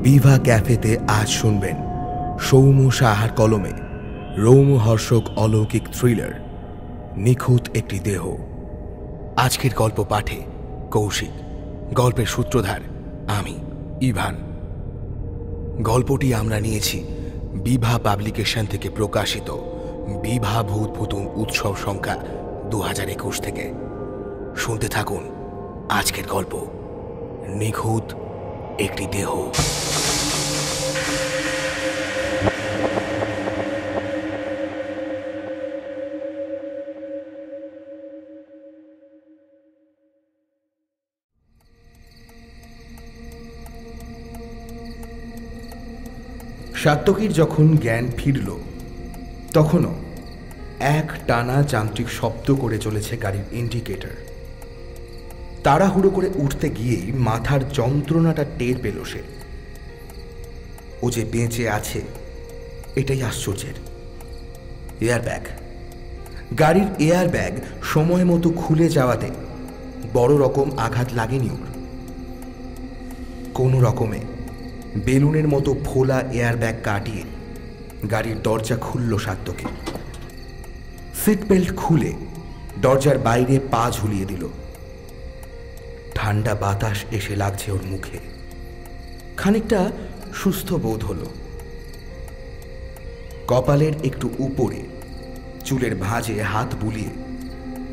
বিভা ক্যাফেতে আজ শুনবেন সৌম্য সাহার কলমে রোমহর্ষক অলৌকিক থ্রিলার নিখুঁত একটি দেহ। আজকের গল্প পাঠে কৌশিক, গল্পের সূত্রধার আমি ইভান। গল্পটি আমরা নিয়েছি বিভা পাবলিকেশন থেকে প্রকাশিত বিভা ভূত ভুতুম উৎসব সংখ্যা 2021 থেকে। শুনতে থাকুন আজকের গল্প নিখুঁত একটি দেহ। সাত্তকীর যখন জ্ঞান ফিরল তখনও এক টানা যান্ত্রিক শব্দ করে চলেছে গাড়ির ইন্ডিকেটর। তাড়াহুড়ো করে উঠতে গিয়েই মাথার যন্ত্রণাটা টের পেল সে। ও যে বেঁচে আছে এটাই আশ্চর্যের। এয়ারব্যাগ, গাড়ির এয়ারব্যাগ সময় মতো খুলে যাওয়াতে বড় রকম আঘাত লাগেনি ওর। কোনো রকমে বেলুনের মতো ফোলা এয়ারব্যাগ কাটিয়ে গাড়ির দরজা খুলল সাত্তকী। সিট বেল্ট খুলে দরজার বাইরে পা ঝুলিয়ে দিল। ঠান্ডা বাতাস এসে লাগছে ওর মুখে। খানিকটা সুস্থ বোধ হলো। কপালের একটু উপরে চুলের ভাঁজে হাত বুলিয়ে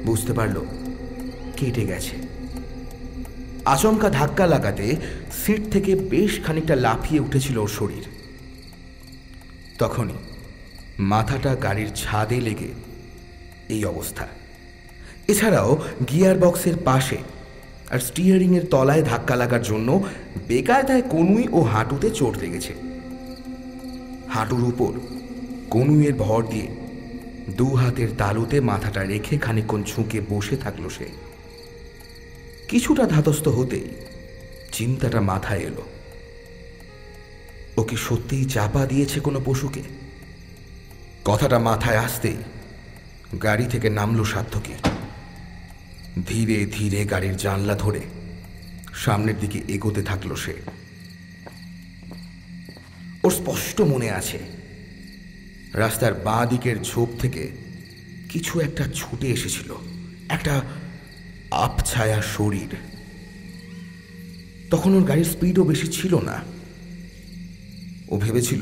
বুঝতে পারল কেটে গেছে। আচমকা ধাক্কা লাগাতে সিট থেকে বেশ খানিকটা লাফিয়ে উঠেছিল ওর শরীর। তখনই মাথাটা গাড়ির ছাদে লেগে এই অবস্থা। এছাড়াও গিয়ার বক্সের পাশে আর স্টিয়ারিং এর তলায় ধাক্কা লাগার জন্য বেকায়দায় কনুই ও হাঁটুতে চোট লেগেছে। হাঁটুর উপর কনুইয়ের ভর দিয়ে দু হাতের তালুতে মাথাটা রেখে খানিকক্ষণ ঝুঁকে বসে থাকলো সে। কিছুটা ধাতস্থ হতেই চিন্তাটা মাথায় এলো, ও কি সত্যিই চাপা দিয়েছে কোনো পশুকে? কথাটা মাথায় আসতেই গাড়ি থেকে নামলো সাত্তকী। ধীরে ধীরে গাড়ির জানলা ধরে সামনের দিকে এগোতে থাকলো সে। ওর স্পষ্ট মনে আছে রাস্তার বাঁ দিকের ঝোপ থেকে কিছু একটা ছুটে এসেছিল, একটা আবছায়া শরীর। তখন ওর গাড়ির স্পিডও বেশি ছিল না। ও ভেবেছিল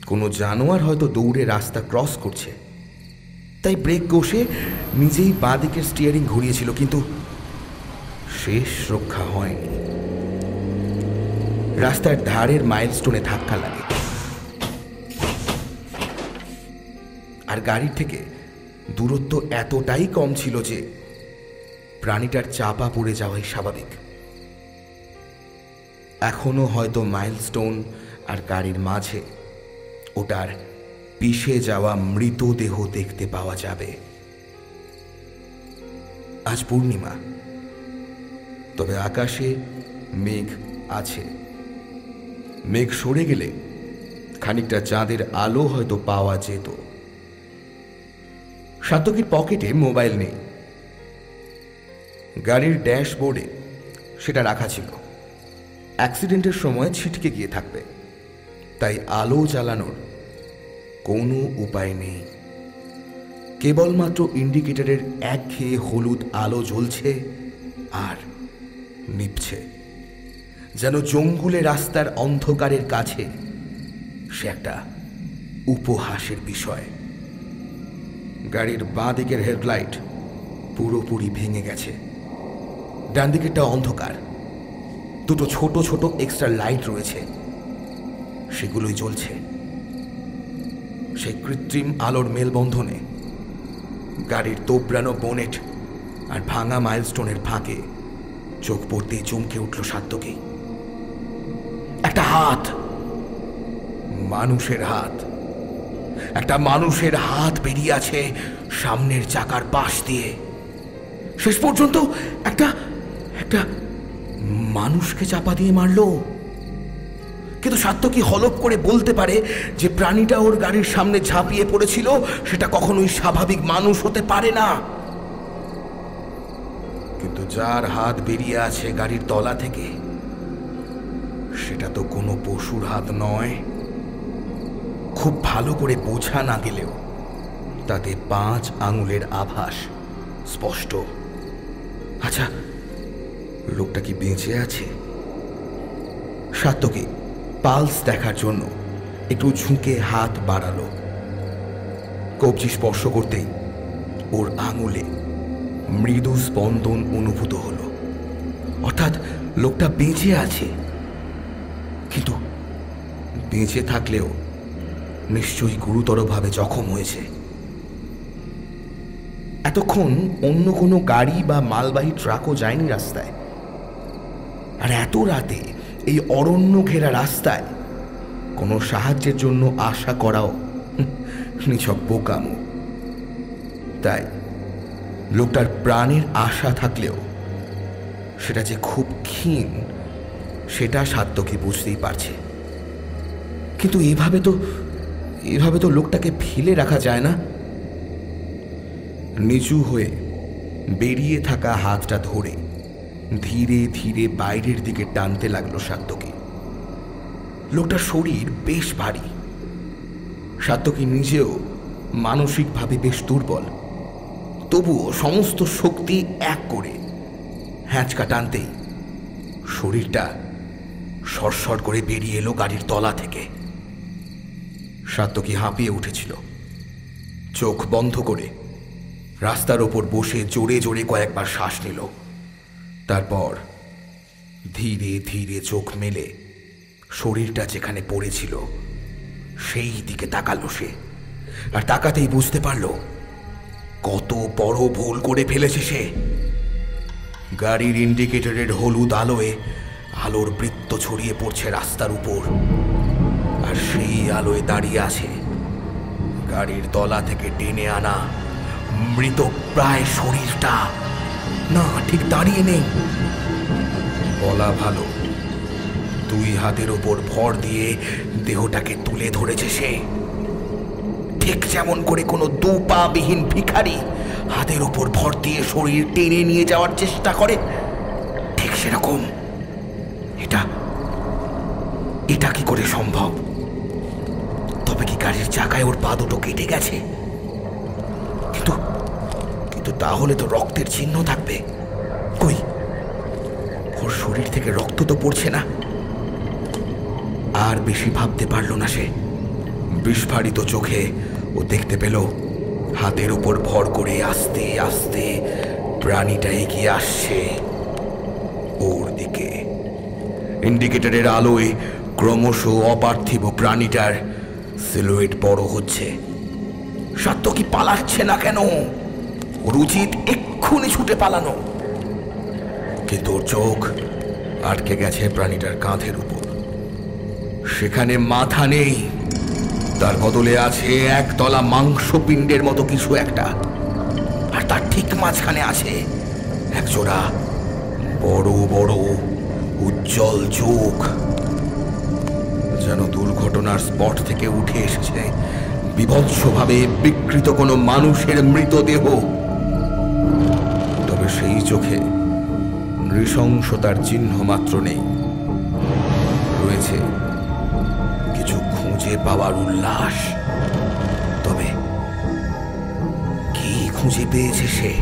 কোনো জানোয়ার হয়তো দৌড়ে রাস্তা ক্রস করছে, তাই ব্রেক কষে নিজেই বাঁ দিকের স্টিয়ারিং ঘুরিয়েছিল, কিন্তু শেষ রক্ষা হয়নি। রাস্তার ধারের মাইলস্টোনে ধাক্কা লাগে, আর গাড়ির থেকে দূরত্ব এতটাই কম ছিল যে প্রাণীটার চাপা পড়ে যাওয়াই স্বাভাবিক। এখনো হয়তো মাইলস্টোন আর গাড়ির মাঝে ওটার পিষে যাওয়া মৃতদেহ দেখতে পাওয়া যাবে। আজ পূর্ণিমা, তবে আকাশে মেঘ আছে। মেঘ সরে গেলে খানিকটা চাঁদের আলো হয়তো পাওয়া যেত। সাত্তকীর পকেটে মোবাইল নেই। গাড়ির ড্যাশবোর্ডে সেটা রাখা ছিল। অ্যাক্সিডেন্টের সময় ছিটকে গিয়ে থাকবে, তাই আলো জ্বালানোর কোনো উপায় নেই। কেবলমাত্র ইন্ডিকেটরের একঘেয়ে হলুদ আলো জ্বলছে আর নিভছে, যেন জঙ্গুলে রাস্তার অন্ধকারের কাছে সে একটা উপহাসের বিষয়। গাড়ির বাঁ দিকের হেডলাইট পুরোপুরি ভেঙে গেছে। ডান দিকেরটা অন্ধকার। দুটো ছোট ছোট এক্সট্রা লাইট রয়েছে, সেগুলোই জ্বলছে। সেই কৃত্রিম আলোর মেলবন্ধনে গাড়ির তোবড়ানো বোনেট আর ভাঙা মাইলস্টোনের ফাঁকে চোখ পড়তেই চমকে উঠল সাত্তকী। একটা হাত, মানুষের হাত। একটা মানুষের হাত বেরিয়ে আছে সামনের চাকার পাশ দিয়ে। শেষ পর্যন্ত একটা একটা মানুষকে চাপা দিয়ে মারল। কিন্তু সাত্তকী হলপ করে বলতে পারে যে প্রাণীটা ওর গাড়ির সামনে ঝাঁপিয়ে পড়েছিল সেটা কখনোই স্বাভাবিক মানুষ হতে পারে না। কিন্তু যার হাত বেরিয়ে আছে গাড়ির তলা থেকে, সেটা তো কোনো পশুর হাত নয়। খুব ভালো করে বোঝা না গেলেও তাতে 5 আঙুলের আভাস স্পষ্ট। আচ্ছা, লোকটা কি বেঁচে আছে? সাত্তকী পালস দেখার জন্য একটু ঝুঁকে হাত বাড়ালো। কবজি স্পর্শ করতেই ওর আঙুলে মৃদু স্পন্দন অনুভূত হলো, অর্থাৎ লোকটা বেঁচে আছে। কিন্তু বেঁচে থাকলেও নিশ্চয়ই গুরুতরভাবে জখম হয়েছে। এতক্ষণ অন্য কোনো গাড়ি বা মালবাহী ট্রাকও যায়নি রাস্তায়, আর এত রাতে এই অরণ্য ঘেরা রাস্তায় কোনো সাহায্যের জন্য আশা করাও নিছক বোকামো। তাই লোকটার প্রাণের আশা থাকলেও সেটা যে খুব ক্ষীণ সেটা সাত্তকী বুঝতেই পারছে। কিন্তু এভাবে তো লোকটাকে ফেলে রাখা যায় না। নিচু হয়ে বেরিয়ে থাকা হাতটা ধরে ধীরে ধীরে বাইরের দিকে টানতে লাগলো সাত্তকী। লোকটার শরীর বেশ ভারী। সাত্তকী নিজেও মানসিকভাবে বেশ দুর্বল, তবুও সমস্ত শক্তি এক করে হ্যাঁচকা টানতেই শরীরটা সরসর করে বেরিয়ে এলো গাড়ির তলা থেকে। সাত্তকী হাঁপিয়ে উঠেছিল। চোখ বন্ধ করে রাস্তার ওপর বসে জোরে জোরে কয়েকবার শ্বাস নিল। তারপর ধীরে ধীরে চোখ মেলে শরীরটা যেখানে পড়েছিল সেই দিকে তাকালো সে। আর তাকাতেই বুঝতে পারল কত বড় ভুল করে ফেলেছে সে। গাড়ির ইন্ডিকেটরের হলুদ আলোয় আলোর বৃত্ত ছড়িয়ে পড়ছে রাস্তার উপর, আর সেই আলোয় দাঁড়িয়ে আছে গাড়ির তলা থেকে টেনে আনা মৃত প্রায় শরীরটা। না, ঠিক দাঁড়িয়ে নেই, বলা ভালো 2 হাতের ওপর ভর দিয়ে দেহটাকে তুলে ধরেছে সে। ঠিক যেমন করে কোনো 2 পা বিহীন ভিখারি হাতের ওপর ভর দিয়ে শরীর টেনে নিয়ে যাওয়ার চেষ্টা করে, ঠিক সেরকম। এটা কি করে সম্ভব? তবে কি গাড়ির চাকায় ওর পা দুটো কেটে গেছে? কিন্তু তাহলে তো রক্তের চিহ্ন থাকবে। কই, ওর শরীর থেকে রক্ত তো পড়ছে না। আর বেশি ভাবতে পারল না সে। বিস্ফারিত চোখে ও দেখতে পেল হাতের উপর ভর করে আস্তে আস্তে প্রাণীটা এগিয়ে আসছে ওর দিকে। ইন্ডিকেটরের আলোয় ক্রমশ অপার্থিব প্রাণীটার সিলুয়েট বড় হচ্ছে। সাত্তকী পালাচ্ছে না কেন? ওর উচিত এক্ষুনি ছুটে পালানো, কিন্তু ওর চোখ আটকে গেছে প্রাণীটার কাঁধের উপর। সেখানে মাথা নেই, তার বদলে আছে একতলা মাংসপিণ্ডের মতো কিছু একটা, আর তার ঠিক মাঝখানে আছে একজোড়া বড় বড় উজ্জ্বল চোখ, যেন দুর্ঘটনার স্পট থেকে উঠে এসেছে বিভৎসভাবে বিকৃত কোনো মানুষের মৃতদেহ। তবে সেই চোখে নৃশংসতার চিহ্ন মাত্র নেই, রয়েছে কিছু খুঁজে পাওয়ার উল্লাস। তবে কি খুঁজে পেয়েছে সে?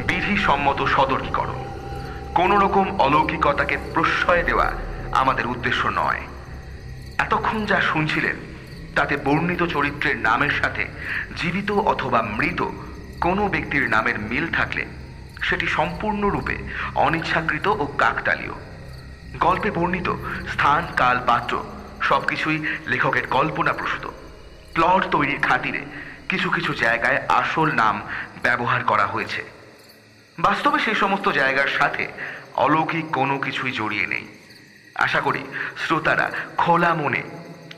বিধিসম্মত সতর্কীকরণ। কোন রকম অলৌকিকতাকে প্রশ্রয় দেওয়া আমাদের উদ্দেশ্য নয়। এতক্ষণ যা শুনছিলেন তাতে বর্ণিত চরিত্রের নামের সাথে জীবিত অথবা মৃত কোনো ব্যক্তির নামের মিল থাকলে সেটি সম্পূর্ণরূপে অনিচ্ছাকৃত ও কাকতালীয়। গল্পে বর্ণিত স্থান, কাল, পাত্র সবকিছুই লেখকের কল্পনাপ্রসূত। প্লট তৈরির খাতিরে কিছু কিছু জায়গায় আসল নাম ব্যবহার করা হয়েছে। বাস্তবে সেই সমস্ত জায়গার সাথে অলৌকিক কোনো কিছুই জড়িয়ে নেই। আশা করি শ্রোতারা খোলা মনে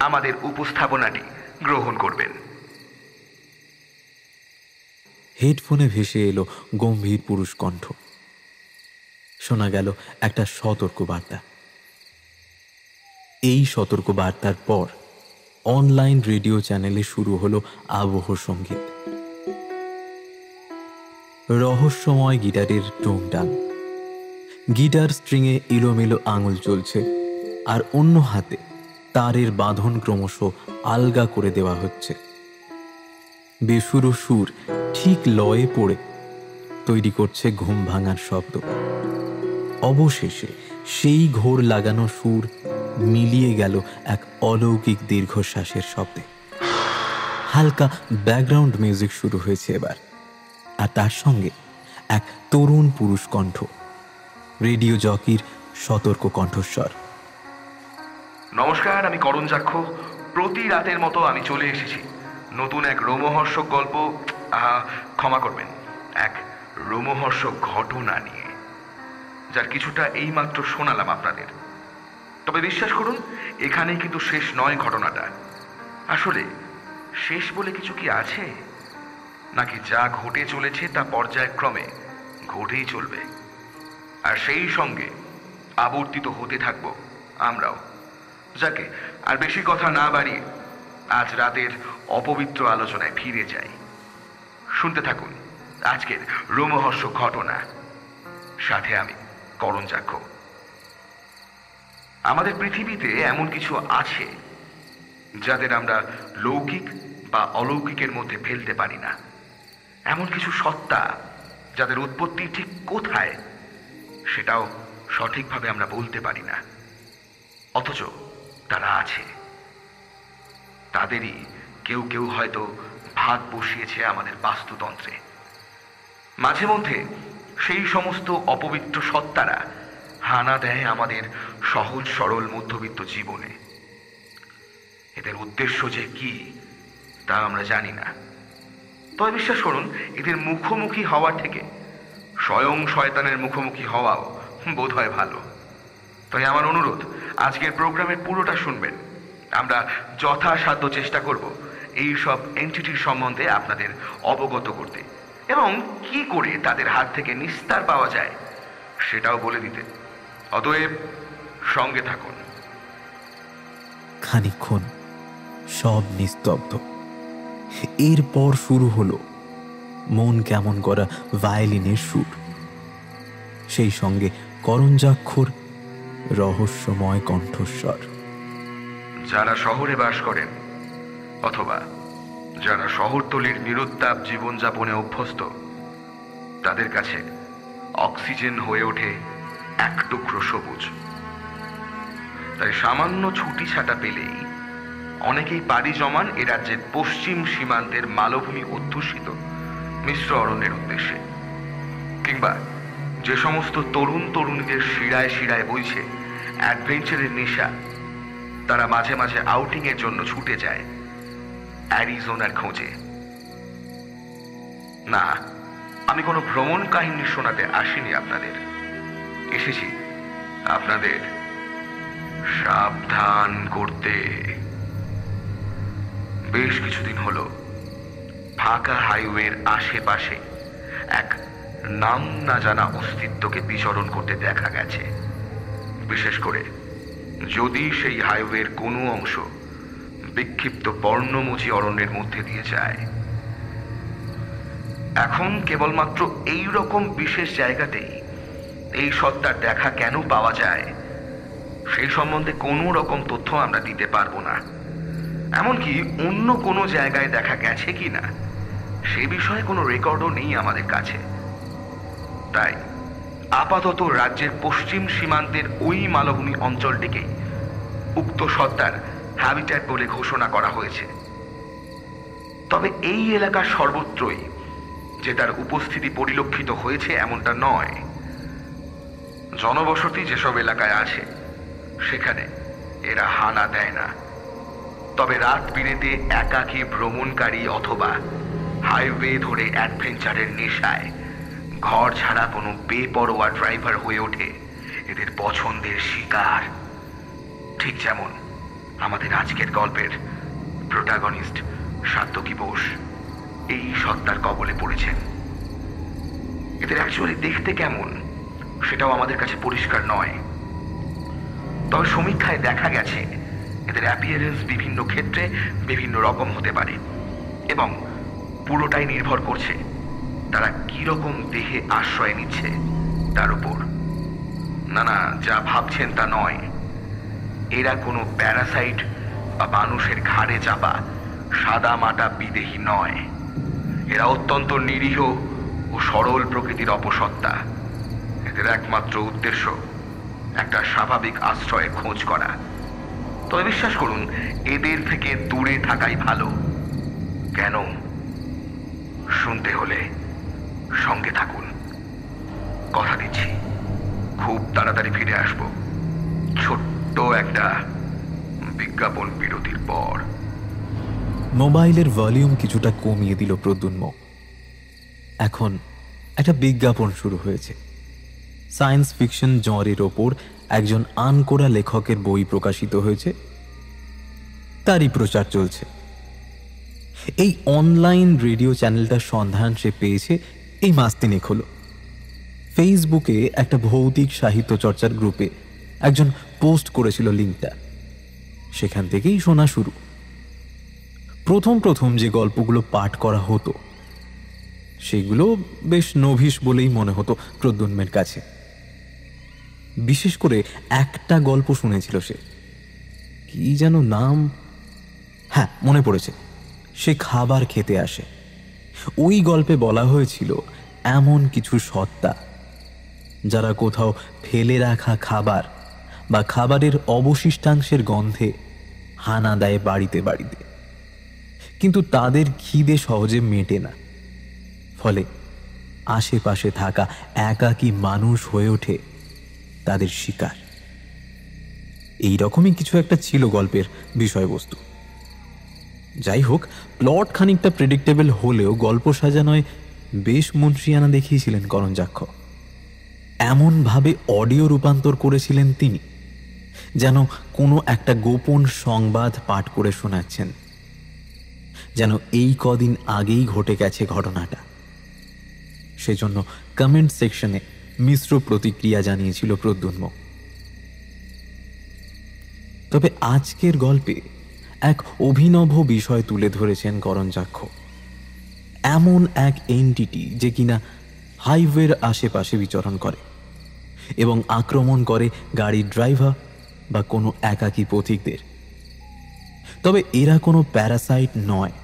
আমাদের উপস্থাপনাটি গ্রহণ করবেন। হেডফোনে ভেসে এলো গম্ভীর পুরুষ কণ্ঠ। শোনা গেল একটা সতর্ক বার্তা। এই সতর্ক বার্তার পর অনলাইন রেডিও চ্যানেলে শুরু হলো আবহ সঙ্গীত। রহস্যময় গিটারের টুংটাং, গিটার স্ট্রিংয়ে এলোমেলো আঙুল চলছে, আর অন্য হাতে তারের বাঁধন ক্রমশ আলগা করে দেওয়া হচ্ছে। বেসুরো সুর ঠিক লয়ে পড়ে তৈরি করছে ঘুম ভাঙার শব্দ। অবশেষে সেই ঘোর লাগানো সুর মিলিয়ে গেল এক অলৌকিক দীর্ঘশ্বাসের শব্দে। হালকা ব্যাকগ্রাউন্ড মিউজিক শুরু হয়েছে এবার, আর তার সঙ্গে এক তরুণ পুরুষ কণ্ঠ, রেডিও জকির সতর্ক কণ্ঠস্বর। নমস্কার, আমি করণ যাক্ষ। প্রতি রাতের মতো আমি চলে এসেছি নতুন এক রোমহর্ষক গল্প, ক্ষমা করবেন, এক রোমহর্ষক ঘটনা নিয়ে, যার কিছুটা এইমাত্র শোনালাম আপনাদের। তবে বিশ্বাস করুন, এখানেই কিন্তু শেষ নয় ঘটনাটা। আসলে শেষ বলে কিছু কি আছে, নাকি যা ঘটে চলেছে তা পর্যায়ক্রমে ঘটেই চলবে, আর সেই সঙ্গে আবর্তিত হতে থাকবো আমরাও। যাকে আর বেশি কথা না বাড়িয়ে আজ রাতের অপবিত্র আলোচনায় ফিরে যাই। শুনতে থাকুন আজকের রোমহর্ষক ঘটনা, সাথে আমি করণ যাক্ষ। আমাদের পৃথিবীতে এমন কিছু আছে যাদের আমরা লৌকিক বা অলৌকিকের মধ্যে ফেলতে পারি না। এমন কিছু সত্তা যাদের উৎপত্তি ঠিক কোথায় সেটাও সঠিকভাবে আমরা বলতে পারি না, অথচ তারা আছে। তাদেরই কেউ কেউ হয়তো ভাগ বসিয়েছে আমাদের বাস্তুতন্ত্রে। মাঝে মধ্যে সেই সমস্ত অপবিত্র সত্তারা হানা দেয় আমাদের সহজ সরল মধ্যবিত্ত জীবনে। এদের উদ্দেশ্য যে কি তা আমরা জানি না, তবে বিশ্বাস করুন, এদের মুখোমুখি হওয়ার থেকে স্বয়ং শয়তানের মুখোমুখি হওয়াও বোধহয় ভালো। তাই আমার অনুরোধ, আজকের প্রোগ্রামের পুরোটা শুনবেন। আমরা যথাসাধ্য চেষ্টা করব এই সব এন্টিটির সম্বন্ধে আপনাদের অবগত করতে, এবং কি করে তাদের হাত থেকে নিস্তার পাওয়া যায় সেটাও বলে দিতে। অতএব সঙ্গে থাকুন। খানিকক্ষণ সব নিস্তব্ধ। এরপর শুরু হলো মন কেমন করা ভায়োলিনের সুর, সেই সঙ্গে করণ যাক্ষর রহস্যময় কণ্ঠস্বর। যারা শহরে বাস করেন অথবা যারা শহরতলির নিরুত্তাপ জীবনযাপনে অভ্যস্ত, তাদের কাছে অক্সিজেন হয়ে ওঠে এক টুকরো সবুজ। তাই সামান্য ছুটি ছাটা পেলেই অনেকেই পাড়ি জমান এ রাজ্যের পশ্চিম সীমান্তের মালভূমি অধ্যুষিত মিশ্র অরণ্যের উদ্দেশ্যে। কিংবা যে সমস্ত তরুণ তরুণীদের শিরায় শিরায় বইছে অ্যাডভেঞ্চারের নেশা, তারা মাঝে মাঝে আউটিং এর জন্য ছুটে যায় অ্যারিজোনার খোঁজে। না, আমি কোনো ভ্রমণ কাহিনী শোনাতে আসিনি আপনাদের। এসেছি আপনাদের সাবধান করতে। বেশ কিছুদিন হলো ফাঁকা হাইওয়ের আশেপাশে এক নাম না জানা অস্তিত্বকে বিচরণ করতে দেখা গেছে। বিশেষ করে যদি সেই হাইওয়ের কোনো অংশ বিক্ষিপ্ত পর্ণমোচী অরণ্যের মধ্যে দিয়ে যায়। এখন কেবলমাত্র এই রকম বিশেষ জায়গাতেই এই সত্তার দেখা কেন পাওয়া যায় সেই সম্বন্ধে কোনো রকম তথ্য আমরা দিতে পারবো না। এমনকি অন্য কোনো জায়গায় দেখা গেছে কিনা সে বিষয়ে কোনো রেকর্ডও নেই আমাদের কাছে। তাই আপাতত রাজ্যের পশ্চিম সীমান্তের ওই মালভূমি অঞ্চলটিকে উক্ত সত্তার হ্যাবিট্যাট বলে ঘোষণা করা হয়েছে। তবে এই এলাকার সর্বত্রই যে তার উপস্থিতি পরিলক্ষিত হয়েছে এমনটা নয়। জনবসতি যেসব এলাকায় আছে সেখানে এরা হানা দেয় না, তবে রাত বিরেতে একাকী ভ্রমণকারী অথবা হাইওয়ে ধরে অ্যাডভেঞ্চারের নেশায় ঘর ছাড়া কোনো বেপরোয়া ড্রাইভার হয়ে ওঠে এদের পছন্দের শিকার। ঠিক যেমন আমাদের আজকের গল্পের প্রোটাগনিস্ট সাত্যকী বোস এই সত্তার কবলে পড়েছেন। এদের অ্যাকচুয়ালি দেখতে কেমন সেটাও আমাদের কাছে পরিষ্কার নয়, তবে সমীক্ষায় দেখা গেছে এদের অ্যাপিয়ারেন্স বিভিন্ন ক্ষেত্রে বিভিন্ন রকম হতে পারে, এবং পুরোটাই নির্ভর করছে তারা কিরকম দেহে আশ্রয় নিচ্ছে তার উপর। না না, যা ভাবছেন তা নয়। এরা কোনো প্যারাসাইট বা মানুষের ঘাড়ে চাপা সাদা মাটা বিদেহী নয়। এরা অত্যন্ত নিরীহ ও সরল প্রকৃতির অপসত্তা। এদের একমাত্র উদ্দেশ্য একটা স্বাভাবিক আশ্রয়ের খোঁজ করা। তবে বিশ্বাস করুন, এদের থেকে দূরে থাকাই ভালো। কেন? শুনতে হলে সঙ্গে থাকুন। কথা দিচ্ছি, খুব তাড়াতাড়ি ফিরে আসব, ছোট্ট একটা বিজ্ঞাপন বিরতির পর। মোবাইলের ভলিউম কিছুটা কমিয়ে দিল প্রদ্যুম্ন। এখন একটা বিজ্ঞাপন শুরু হয়েছে। সায়েন্স ফিকশন জনরের ওপর একজন আনকোরা লেখকের বই প্রকাশিত হয়েছে, তারই প্রচার চলছে। এই অনলাইন রেডিও চ্যানেলটার সন্ধান সে পেয়েছে এই মাস তিনেক হলো। ফেসবুকে একটা ভৌতিক সাহিত্য চর্চার গ্রুপে একজন পোস্ট করেছিল লিঙ্কটা। সেখান থেকেই শোনা শুরু। প্রথম প্রথম যে গল্পগুলো পাঠ করা হতো সেগুলো বেশ নভিশ বলেই মনে হতো প্রদ্যুম্নের কাছে। বিশেষ করে একটা গল্প শুনেছিল সে, কি যেন নাম, হ্যাঁ মনে পড়েছে, সে খাবার খেতে আসে। ওই গল্পে বলা হয়েছিল এমন কিছু সত্তা যারা কোথাও ফেলে রাখা খাবার বা খাবারের অবশিষ্টাংশের গন্ধে হানা দেয় বাড়িতে বাড়িতে, কিন্তু তাদের খিদে সহজে মেটে না। ফলে আশেপাশে থাকা একাকী মানুষ হয়ে ওঠে তাদের শিকার। এই রকমই কিছু একটা ছিল গল্পের বিষয়বস্তু। যাই হোক, প্লট খানিকটা প্রেডিক্টেবল হলেও গল্প সাজানোয় বেশ মুন্সিয়ানা দেখিয়েছিলেন করঞ্জাক্ষ। এমনভাবে অডিও রূপান্তর করেছিলেন তিনি যেন কোনো একটা গোপন সংবাদ পাঠ করে শোনাচ্ছেন, যেন এই কদিন আগেই ঘটে গেছে ঘটনাটা। সেজন্য কমেন্ট সেকশনে মিশ্র প্রতিক্রিয়া জানিয়েছিল প্রদ্যুম্ন। তবে আজকের গল্পে এক অভিনব বিষয় তুলে ধরেছেন করঞ্জাক্ষ। এমন এক এন্টিটি যে কিনা হাইওয়ের আশেপাশে বিচরণ করে এবং আক্রমণ করে গাড়ির ড্রাইভার বা কোনো একাকী পথিকদের। তবে এরা কোনো প্যারাসাইট নয়,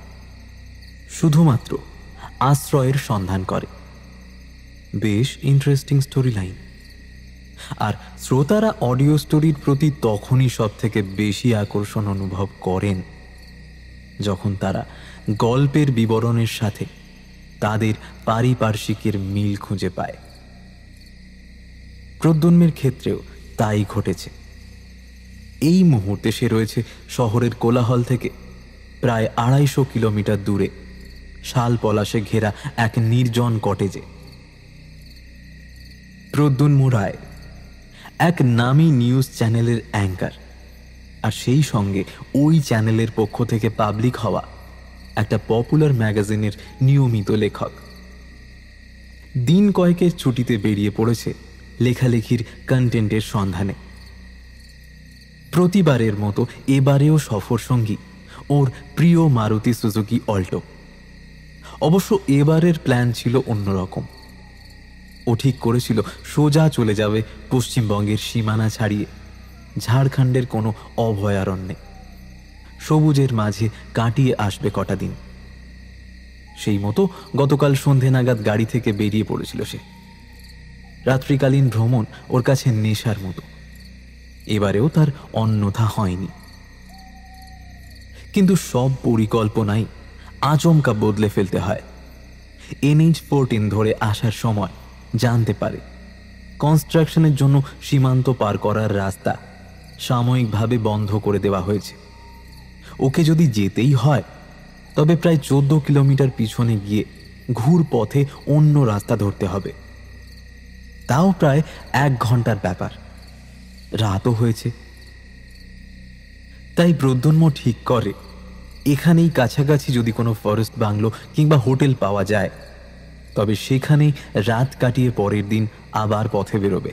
শুধুমাত্র আশ্রয়ের সন্ধান করে। বেশ ইন্টারেস্টিং স্টোরি লাইন। আর শ্রোতারা অডিও স্টোরির প্রতি তখনই সব থেকে বেশি আকর্ষণ অনুভব করেন যখন তারা গল্পের বিবরণের সাথে তাদের পারিপার্শ্বিকের মিল খুঁজে পায়। প্রদ্যুম্নের ক্ষেত্রেও তাই ঘটেছে। এই মুহূর্তে সে রয়েছে শহরের কোলাহল থেকে প্রায় 250 কিলোমিটার দূরে শাল পলাশে ঘেরা এক নির্জন কটেজে। প্রদ্যুম্ন রায় এক নামী নিউজ চ্যানেলের অ্যাঙ্কার, আর সেই সঙ্গে ওই চ্যানেলের পক্ষ থেকে পাবলিক হওয়া একটা পপুলার ম্যাগাজিনের নিয়মিত লেখক। দিন কয়েকের ছুটিতে বেরিয়ে পড়েছে লেখালেখির কন্টেন্টের সন্ধানে। প্রতিবারের মতো এবারেও সফর সঙ্গী ওর প্রিয় মারুতি সুজুকি অল্টো। অবশ্য এবারের প্ল্যান ছিল অন্যরকম। ও ঠিক করেছিল সোজা চলে যাবে পশ্চিমবঙ্গের সীমানা ছাড়িয়ে ঝাড়খণ্ডের কোনো অভয়ারণ্যে, সবুজের মাঝে কাটিয়ে আসবে কটা দিন। সেই মতো গতকাল সন্ধে নাগাদ গাড়ি থেকে বেরিয়ে পড়েছিল সে। রাত্রিকালীন ভ্রমণ ওর কাছে নেশার মতো। এবারেও তার অন্যথা হয়নি। কিন্তু সব পরিকল্পনাই আচমকা বদলে ফেলতে হয়। NH-14 ধরে আসার সময় জানতে পারে কনস্ট্রাকশনের জন্য সীমান্ত পার করার রাস্তা সাময়িকভাবে বন্ধ করে দেওয়া হয়েছে। ওকে যদি যেতেই হয় তবে প্রায় 14 কিলোমিটার পিছনে গিয়ে ঘুর পথে অন্য রাস্তা ধরতে হবে। তাও প্রায় 1 ঘন্টার ব্যাপার। রাতও হয়েছে। তাই প্রদ্যুম্ন ঠিক করে এখানেই কাছাকাছি যদি কোনো ফরেস্ট বাংলো কিংবা হোটেল পাওয়া যায় তবে সেখানেই রাত কাটিয়ে পরের দিন আবার পথে বেরোবে।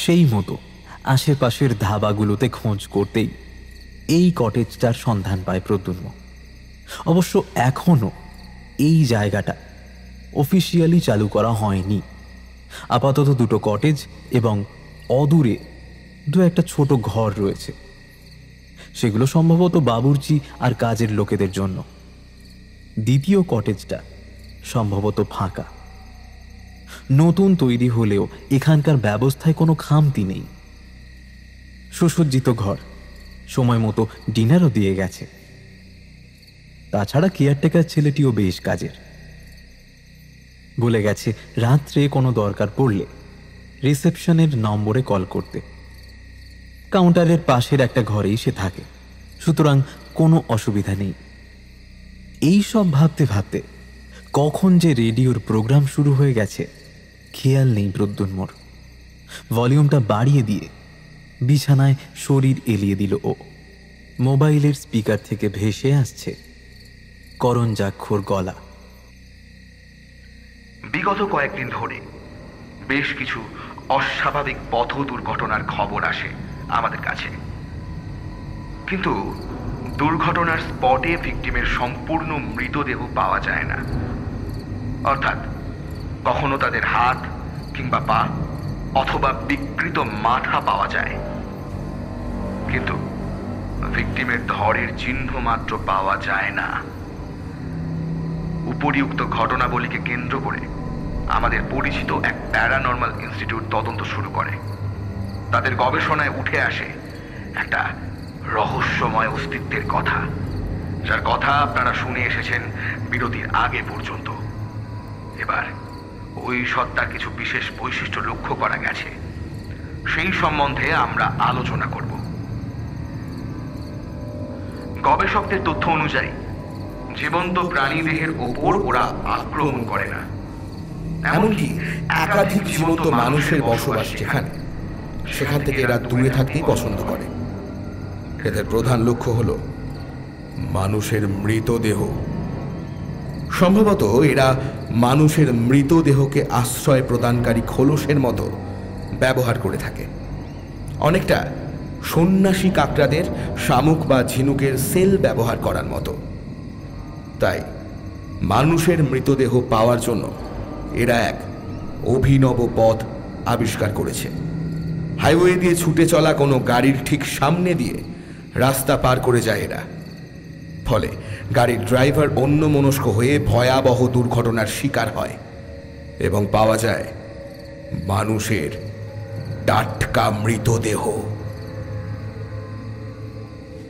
সেই মতো আশেপাশের ধাবাগুলোতে খোঁজ করতেই এই কটেজটার সন্ধান পায় প্রদ্যুম্ন। অবশ্য এখনো এই জায়গাটা অফিসিয়ালি চালু করা হয়নি, আপাতত দুটো কটেজ এবং অদূরে দু একটা ছোট ঘর রয়েছে। সেগুলো সম্ভবত বাবুর্চি আর কাজের লোকেদের জন্য। দ্বিতীয় কটেজটা সম্ভবত ফাঁকা। নতুন তৈরি হলেও এখানকার ব্যবস্থায় কোনো খামতি নেই। সুসজ্জিত ঘর, সময় মতো ডিনারও দিয়ে গেছে। তাছাড়া কেয়ারটেকার ছেলেটিও বেশ কাজের। বলে গেছে রাত্রে কোনো দরকার পড়লে রিসেপশনের নম্বরে কল করতে। কাউন্টারের পাশের একটা ঘরেই সে থাকে, সুতরাং কোনো অসুবিধা নেই। এই সব ভাবতে ভাবতে কখন যে রেডিওর প্রোগ্রাম শুরু হয়ে গেছে খেয়াল নেই প্রদ্যুন্মর। ভলিউমটা বাড়িয়ে দিয়ে বিছানায় শরীর এলিয়ে দিল ও। মোবাইলের স্পিকার থেকে ভেসে আসছে করঞ্জাক্ষর গলা। বিগত কয়েকদিন ধরে বেশ কিছু অস্বাভাবিক পথ দুর্ঘটনার খবর আসে আমাদের কাছে, কিন্তু দুর্ঘটনার স্পটে ভিকটিমের সম্পূর্ণ মৃতদেহ পাওয়া যায় না। অর্থাৎ কখনো তাদের হাত কিংবা পা অথবা বিকৃত মাথা পাওয়া যায়, কিন্তু ভিকটিমের ধরের চিহ্ন মাত্র পাওয়া যায় না। উপরিউক্ত ঘটনাবলীকে কেন্দ্র করে আমাদের পরিচিত এক প্যারানর্মাল ইনস্টিটিউট তদন্ত শুরু করে। তাদের গবেষণায় উঠে আসে একটা রহস্যময় অস্তিত্বের কথা, যার কথা আপনারা শুনে এসেছেন বিরতির আগে পর্যন্ত। এবার ওই সত্তার কিছু বিশেষ বৈশিষ্ট্য লক্ষ্য করা গেছে, সেই সম্বন্ধে আমরা আলোচনা করব। গবেষকদের তথ্য অনুযায়ী জীবন্ত প্রাণীদেহের ওপর ওরা আক্রমণ করে না, এমনকি একাধিক জীবন্ত মানুষের বসবাস যেখানে, সেখান থেকে এরা দূরে থাকতেই পছন্দ করে। এদের প্রধান লক্ষ্য হলো মানুষের মৃতদেহ। সম্ভবত এরা মানুষের মৃতদেহকে আশ্রয় প্রদানকারী খোলসের মতো ব্যবহার করে থাকে, অনেকটা সন্ন্যাসী কাকড়াদের শামুক বা ঝিনুকের সেল ব্যবহার করার মতো। তাই মানুষের মৃতদেহ পাওয়ার জন্য এরা এক অভিনব পথ আবিষ্কার করেছে। হাইওয়ে দিয়ে ছুটে চলা কোনো গাড়ির ঠিক সামনে দিয়ে রাস্তা পার করে যায় এরা। ফলে গাড়ির ড্রাইভার অন্যমনস্ক হয়ে ভয়াবহ দুর্ঘটনার শিকার হয় এবং পাওয়া যায় মানুষের টাটকা মৃতদেহ।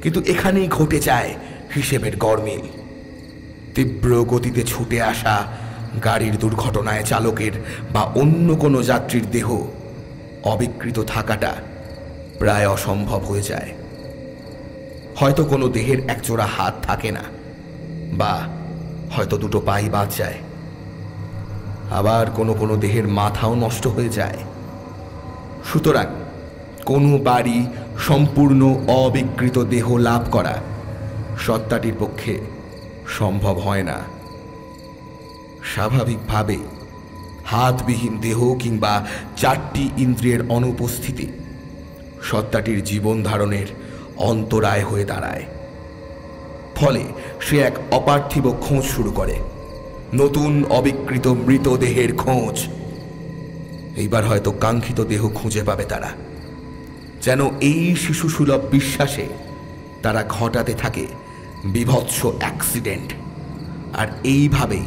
কিন্তু এখানেই ঘটে যায় হিসেবের গরমিল। তীব্র গতিতে ছুটে আসা গাড়ির দুর্ঘটনায় চালকের বা অন্য কোনো যাত্রীর দেহ অবিকৃত থাকাটা প্রায় অসম্ভব হয়ে যায়। হয়তো কোনো দেহের একজোড়া হাত থাকে না, বা হয়তো দুটো পাই বাদ যায়। আবার কোনো কোনো দেহের মাথাও নষ্ট হয়ে যায়। সুতরাং কোনো বাড়ি সম্পূর্ণ অবিকৃত দেহ লাভ করা সত্তাটির পক্ষে সম্ভব হয় না। স্বাভাবিকভাবেই হাতবিহীন দেহ কিংবা চারটি ইন্দ্রিয়ের অনুপস্থিতি সত্তাটির জীবন ধারণের অন্তরায় হয়ে দাঁড়ায়। ফলে সে এক অপার্থিব খোঁজ শুরু করে, নতুন অবিকৃত মৃতদেহের খোঁজ। এইবার হয়তো কাঙ্ক্ষিত দেহ খুঁজে পাবে তারা। যেন এই শিশুসুলভ বিশ্বাসে তারা ঘটাতে থাকে বিভৎস অ্যাক্সিডেন্ট, আর এইভাবেই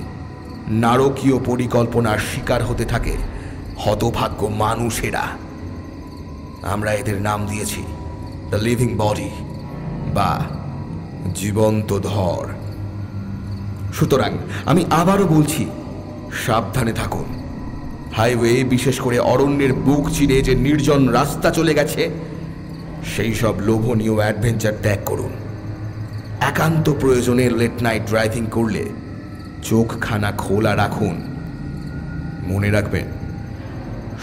নারকীয় পরিকল্পনার শিকার হতে থাকে হতভাগ্য মানুষেরা। আমরা এদের নাম দিয়েছি দ্য লিভিং বডি বা জীবন্ত ধর। সুতরাং আমি আবারও বলছি, সাবধানে থাকুন। হাইওয়ে, বিশেষ করে অরণ্যের বুক চিরে যে নির্জন রাস্তা চলে গেছে, সেই সব লোভনীয় অ্যাডভেঞ্চার ত্যাগ করুন। একান্ত প্রয়োজনে লেট নাইট ড্রাইভিং করলে চোখখানা খোলা রাখুন। মনে রাখবেন,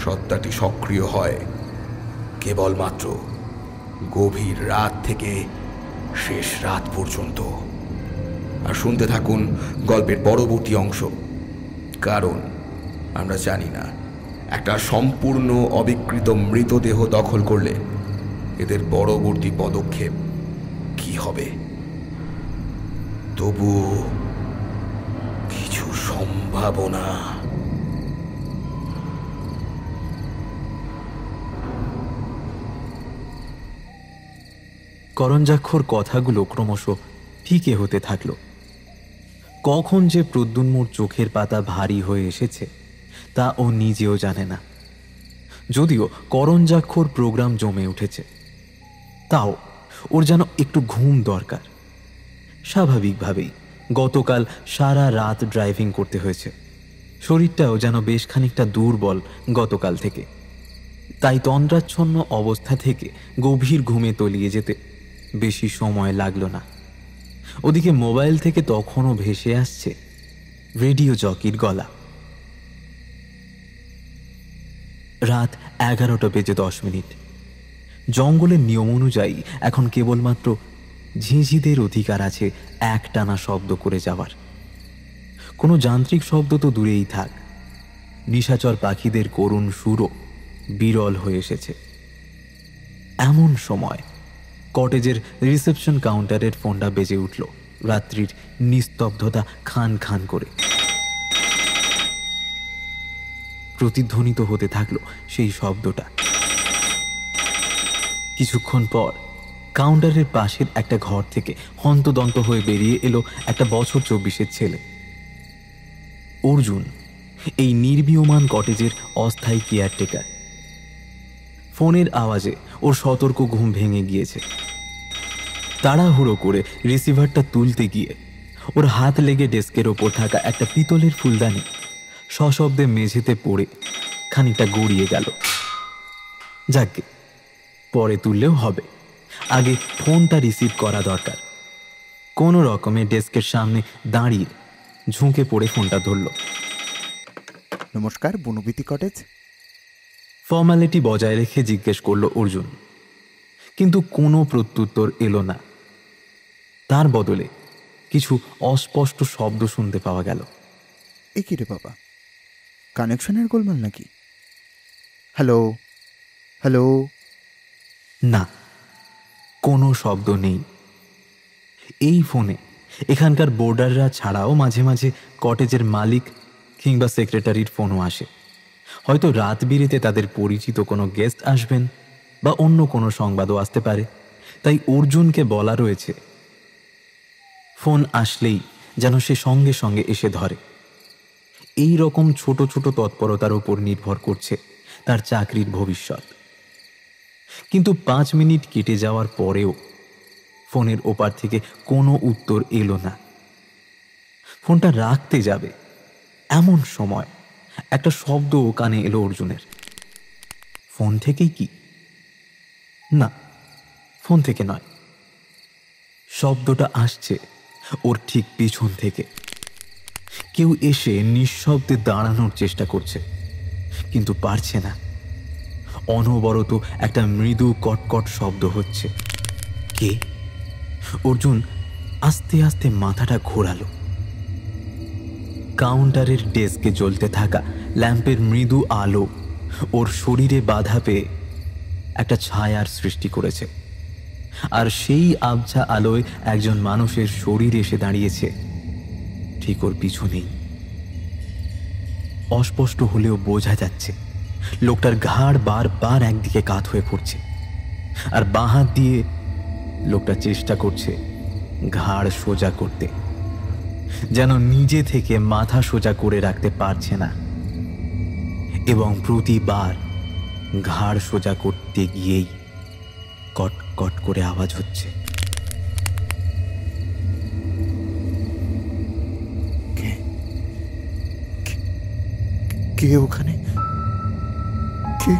সত্তাটি সক্রিয় হয় কেবলমাত্র গভীর রাত থেকে শেষ রাত পর্যন্ত। আর শুনতে থাকুন গল্পের পরবর্তী অংশ, কারণ আমরা জানি না একটা সম্পূর্ণ অবিকৃত মৃতদেহ দখল করলে এদের পরবর্তী পদক্ষেপ কি হবে। তবু কিছু সম্ভাবনা। করঞ্জাক্ষর কথাগুলো ক্রমশ ফিকে হতে থাকল। কখন যে প্রদ্যুন্মুর চোখের পাতা ভারী হয়ে এসেছে তা ও নিজেও জানে না। যদিও করঞ্জাক্ষর প্রোগ্রাম জমে উঠেছে, তাও ওর যেন একটু ঘুম দরকার। স্বাভাবিকভাবেই গতকাল সারা রাত ড্রাইভিং করতে হয়েছে, শরীরটাও যেন বেশ খানিকটা দুর্বল গতকাল থেকে। তাই তন্দ্রাচ্ছন্ন অবস্থা থেকে গভীর ঘুমে তলিয়ে যেতে বেশি সময় লাগলো না। ওদিকে মোবাইল থেকে তখনও ভেসে আসছে রেডিও জকির গলা। রাত 11:10। জঙ্গলের নিয়ম অনুযায়ী এখন কেবলমাত্র ঝিঁঝিদের অধিকার আছে একটানা শব্দ করে যাওয়ার। কোনো যান্ত্রিক শব্দ তো দূরেই থাক, নিশাচর পাখিদের করুণ সুরও বিরল হয়ে এসেছে। এমন সময় কটেজের রিসেপশন কাউন্টারের ফোনটা বেজে উঠল রাত্রির নিস্তব্ধতা খান খান করে। প্রতিধ্বনিত হতে থাকলো সেই শব্দটা। কিছুক্ষণ পর কাউন্টারের পাশের একটা ঘর থেকে হন্তদন্ত হয়ে বেরিয়ে এলো একটা বছর 24-এর ছেলে। অর্জুন এই নির্মীয়মান কটেজের অস্থায়ী কেয়ারটেকার। ফোনের আওয়াজে ওর সতর্ক ঘুম ভেঙে গিয়েছে। তাড়াহুড়ো করে রিসিভারটা তুলতে গিয়ে ওর হাত লেগে ডেস্কের ওপর থাকা একটা পিতলের ফুলদানি সশব্দে মেঝেতে পড়ে খানিকটা গড়িয়ে গেল। যাকে পরে তুললেও হবে, আগে ফোনটা রিসিভ করা দরকার। কোনো রকমে ডেস্কের সামনে দাঁড়িয়ে ঝুঁকে পড়ে ফোনটা ধরল। নমস্কার, বনবীতি কটেজ। ফর্মালিটি বজায় রেখে জিজ্ঞেস করল অর্জুন, কিন্তু কোনো প্রত্যুত্তর এলো না। তার বদলে কিছু অস্পষ্ট শব্দ শুনতে পাওয়া গেল। এ কি রে বাবা, কানেকশনের গোলমাল নাকি? Hello hello. না, কোনো শব্দ নেই। এই ফোনে এখানকার বোর্ডাররা ছাড়াও মাঝে মাঝে কটেজের মালিক কিংবা সেক্রেটারির ফোনও আসে। হয়তো রাত বিরেতে তাদের পরিচিত কোনো গেস্ট আসবেন বা অন্য কোনো সংবাদও আসতে পারে। তাই অর্জুনকে বলা রয়েছে ফোন আসলেই যেন সে সঙ্গে সঙ্গে এসে ধরে। এই রকম ছোট ছোট তৎপরতার উপর নির্ভর করছে তার চাকরির ভবিষ্যৎ। কিন্তু 5 মিনিট কেটে যাওয়ার পরেও ফোনের ওপার থেকে কোনো উত্তর এলো না। ফোনটা রাখতে যাবে এমন সময় একটা শব্দ কানে এলো অর্জুনের। ফোন থেকেই কি? না, ফোন থেকে নয়। শব্দটা আসছে ওর ঠিক পিছন থেকে। কেউ এসে নিঃশব্দে দাঁড়ানোর চেষ্টা করছে, কিন্তু পারছে না। অনবরত একটা মৃদু কটকট শব্দ হচ্ছে। কে? অর্জুন আস্তে আস্তে মাথাটা ঘোরালো। কাউন্টারের ডেস্কে জ্বলতে থাকা ল্যাম্পের মৃদু আলো ওর শরীরে বাধা পেয়ে একটা ছায়ার সৃষ্টি করেছে। আর সেই আবছা আলোয় একজন মানুষের শরীর এসে দাঁড়িয়েছে ঠিক ওর পিছনেই। অস্পষ্ট হলেও বোঝা যাচ্ছে লোকটার ঘাড় বারবার একদিকে কাত হয়ে পড়ছে, আর বাঁ হাত দিয়ে লোকটা চেষ্টা করছে ঘাড় সোজা করতে, যেন নিজে থেকে মাথা সোজা করে রাখতে পারছে না। এবং প্রতিবার ঘাড় সোজা করতে গিয়েই কট কট করে আওয়াজ হচ্ছে। কে ওখানে? কে?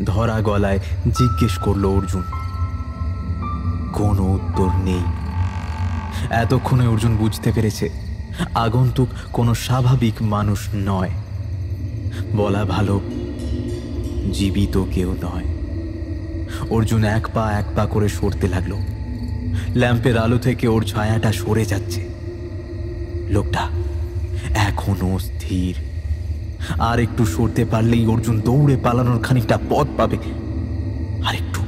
ধরা গলায় জিজ্ঞেস করলো অর্জুন। কোনো উত্তর নেই। এতক্ষণে অর্জুন বুঝতে পেরেছে আগন্তুক কোনো স্বাভাবিক মানুষ নয়, বলা ভালো জীবিত কেউ নয়। অর্জুন এক পা করে সরতে লাগলো। ল্যাম্পের আলো থেকে ওর ছায়াটা সরে যাচ্ছে। লোকটা এখনো স্থির। আর একটু সরতে পারলেই অর্জুন দৌড়ে পালানোর খানিকটা পথ পাবে। আর একটু,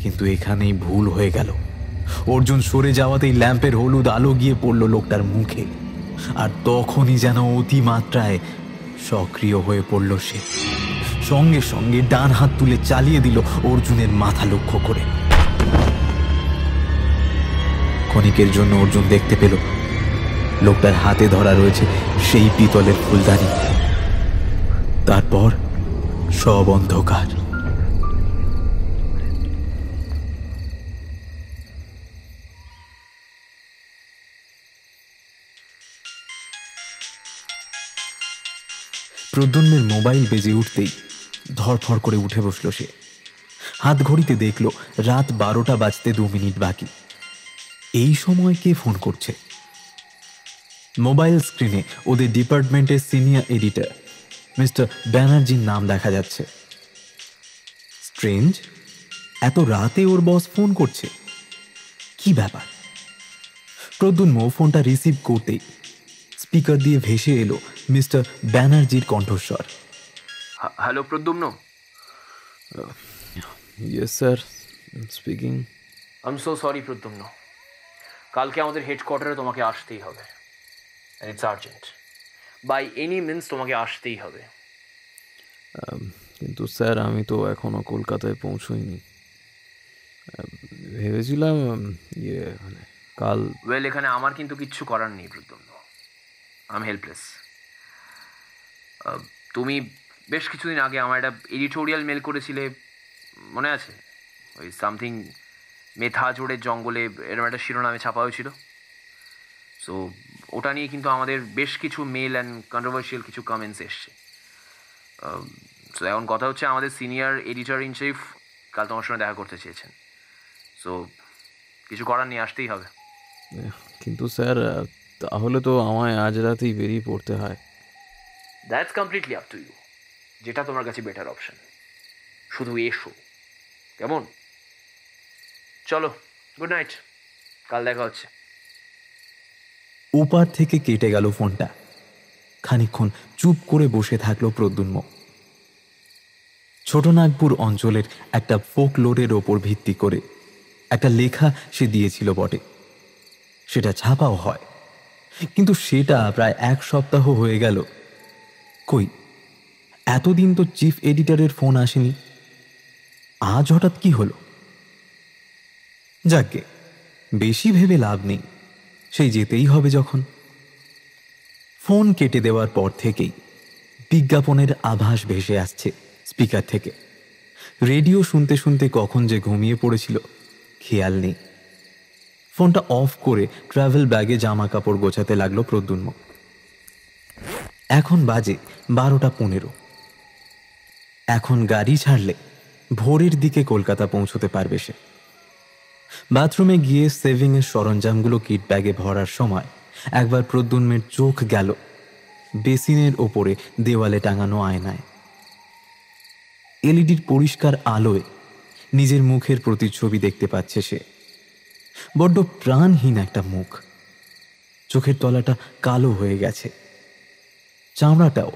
কিন্তু এখানেই ভুল হয়ে গেল। অর্জুন সরে যাওয়াতেই ল্যাম্পের হলুদ আলো গিয়ে পড়ল লোকটার মুখে। আর তখনই যেন অতিমাত্রায় সক্রিয় হয়ে পড়ল সে। সঙ্গে সঙ্গে ডান হাত তুলে চালিয়ে দিল অর্জুনের মাথা লক্ষ্য করে। ক্ষণিকের জন্য অর্জুন দেখতে পেল লোকটার হাতে ধরা রয়েছে সেই পিতলের ফুলদানি। তারপর সব অন্ধকার। প্রদ্যুম্নের মোবাইল বেজে উঠতেই ধরফর করে উঠে বসল সে। হাত ঘড়িতে দেখল রাত 12টা বাজতে 2 মিনিট বাকি। এই সময় কে ফোন করছে? মোবাইল স্ক্রিনে ওদের ডিপার্টমেন্টের সিনিয়র এডিটর মিস্টার ব্যানার্জির নাম দেখা যাচ্ছে। স্ট্রেঞ্জ, এত রাতে ওর বস ফোন করছে, কি ব্যাপার? প্রদ্যুম্ন ফোনটা রিসিভ করতেই স্পিকার দিয়ে ভেসে এলো মিস্টার ব্যানার্জির কণ্ঠস্বর। Hello Pradyumna. Yes sir, speaking. I am so sorry Pradyumna, কালকে আমাদের হেডকোয়ার্টারে তোমাকে আসতেই হবে। It's urgent, by any means তোমাকে আসতেই হবে। কিন্তু স্যার আমি তো এখনও কলকাতায় পৌঁছইনি। ভেবেছিলাম মানে কাল। ওয়েল, এখানে আমার কিন্তু কিচ্ছু করার নেই প্রদ্যুম্ন, আই এম হেল্পলেস। তুমি বেশ কিছুদিন আগে আমার একটা এডিটোরিয়াল মেল করেছিলে, মনে আছে? ওই সামথিং মেথা জোড়ের জঙ্গলে এরকম একটা শিরোনামে ছাপা হয়েছিল। সো ওটা নিয়ে কিন্তু আমাদের বেশ কিছু মেল অ্যান্ড কন্ট্রোভার্সিয়াল কিছু কমেন্টস এসছে। সো এখন কথা হচ্ছে, আমাদের সিনিয়র এডিটর ইন চিফ কাল তোমার সঙ্গে দেখা করতে চেয়েছেন। সো কিছু করার নিয়ে আসতেই হবে। কিন্তু স্যার তাহলে তো আমায় আজ রাতেই বেরিয়ে পড়তে হয়। That's completely up to you, যেটা তোমার কাছে বেটার অপশন। শুধু এসো, কেমন? চলো, গুড নাইট, কাল দেখা হচ্ছে। ওপার থেকে কেটে গেল ফোনটা। খানিকক্ষণ চুপ করে বসে থাকলো প্রদ্যুম্ন। ছোটনাগপুর অঞ্চলের একটা ফোকলোরের ওপর ভিত্তি করে একটা লেখা সে দিয়েছিল বটে, সেটা ছাপাও হয়, কিন্তু সেটা প্রায় 1 সপ্তাহ হয়ে গেল। কই, এতদিন তো চিফ এডিটরের ফোন আসেনি, আজ হঠাৎ কি হলো? যাকে বেশি ভেবে লাভ নেই, সেই যেতেই হবে যখন। ফোন কেটে দেওয়ার পর থেকেই বিজ্ঞাপনের আভাস ভেসে আসছে স্পিকার থেকে। রেডিও শুনতে শুনতে কখন যে ঘুমিয়ে পড়েছিল খেয়াল নেই। ফোনটা অফ করে ট্রাভেল ব্যাগে জামা কাপড় গোছাতে লাগলো প্রদ্যুম্ন। এখন বাজে 12টা 15। এখন গাড়ি ছাড়লে ভোরের দিকে কলকাতা পৌঁছতে পারবে সে। বাথরুমে গিয়ে সেভিংয়ের সরঞ্জামগুলো কিট ব্যাগে ভরার সময় একবার প্রদ্যুম্নের চোখ গেল বেসিনের ওপরে দেওয়ালে টাঙানো আয়নায়। এলইডির পরিষ্কার আলোয় নিজের মুখের প্রতিচ্ছবি দেখতে পাচ্ছে সে। বড্ড প্রাণহীন একটা মুখ, চোখের তলাটা কালো হয়ে গেছে, চামড়াটাও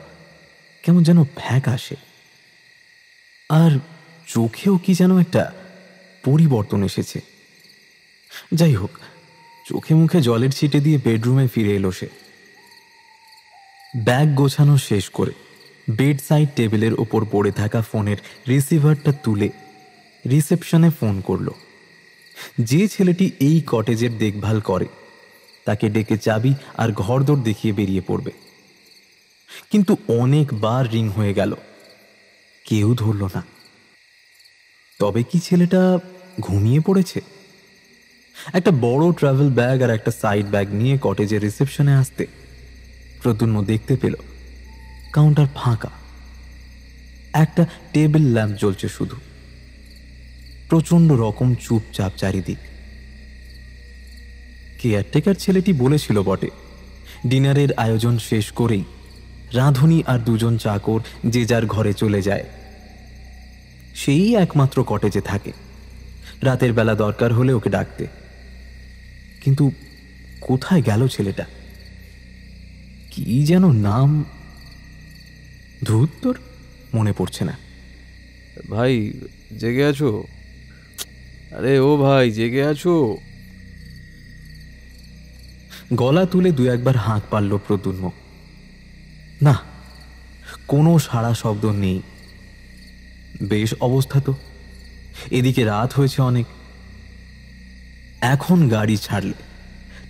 কেমন যেন ফ্যাকাশে, আর চোখেও কি যেন একটা পরিবর্তন এসেছে। যাই হোক, চোখে মুখে জলের ছিটে দিয়ে বেডরুমে ফিরে এলো সে। ব্যাগ গোছানো শেষ করে বেড সাইড টেবিলের ওপর পড়ে থাকা ফোনের রিসিভারটা তুলে রিসেপশনে ফোন করলো। যে ছেলেটি এই কটেজের দেখভাল করে তাকে ডেকে চাবি আর ঘরদোর দেখিয়ে বেরিয়ে পড়বে। কিন্তু অনেকবার রিং হয়ে গেল, কেউ ধরল না। তবে কি ছেলেটা ঘুমিয়ে পড়েছে? একটা বড় ট্রাভেল ব্যাগ আর একটা সাইড ব্যাগ নিয়ে কটেজের রিসেপশনে আসতে প্রদ্যুম্ন দেখতে পেল কাউন্টার ফাঁকা, একটা টেবিল ল্যাম্প জ্বলছে শুধু। প্রচন্ড রকম চুপচাপ চারিদিক। কেয়ারটেকার ছেলেটি বলেছিল বটে, ডিনারের আয়োজন শেষ করেই রাঁধুনি আর 2 জন চাকর যে যার ঘরে চলে যায়। সেই একমাত্র কটেজে থাকে, রাতের বেলা দরকার হলে ওকে ডাকতে। কিন্তু কোথায় গেল ছেলেটা? কি যেন নাম, ধূত্তর মনে পড়ছে না। ভাই জেগে আছো? আরে ও ভাই জেগে আছো? গলা তুলে 2-1 বার হাঁক পারল প্রদ্যুম্ন। না, কোনো সাড়া শব্দ নেই। বেশ অবস্থা তো, এদিকে রাত হয়েছে অনেক। এখন গাড়ি ছাড়লে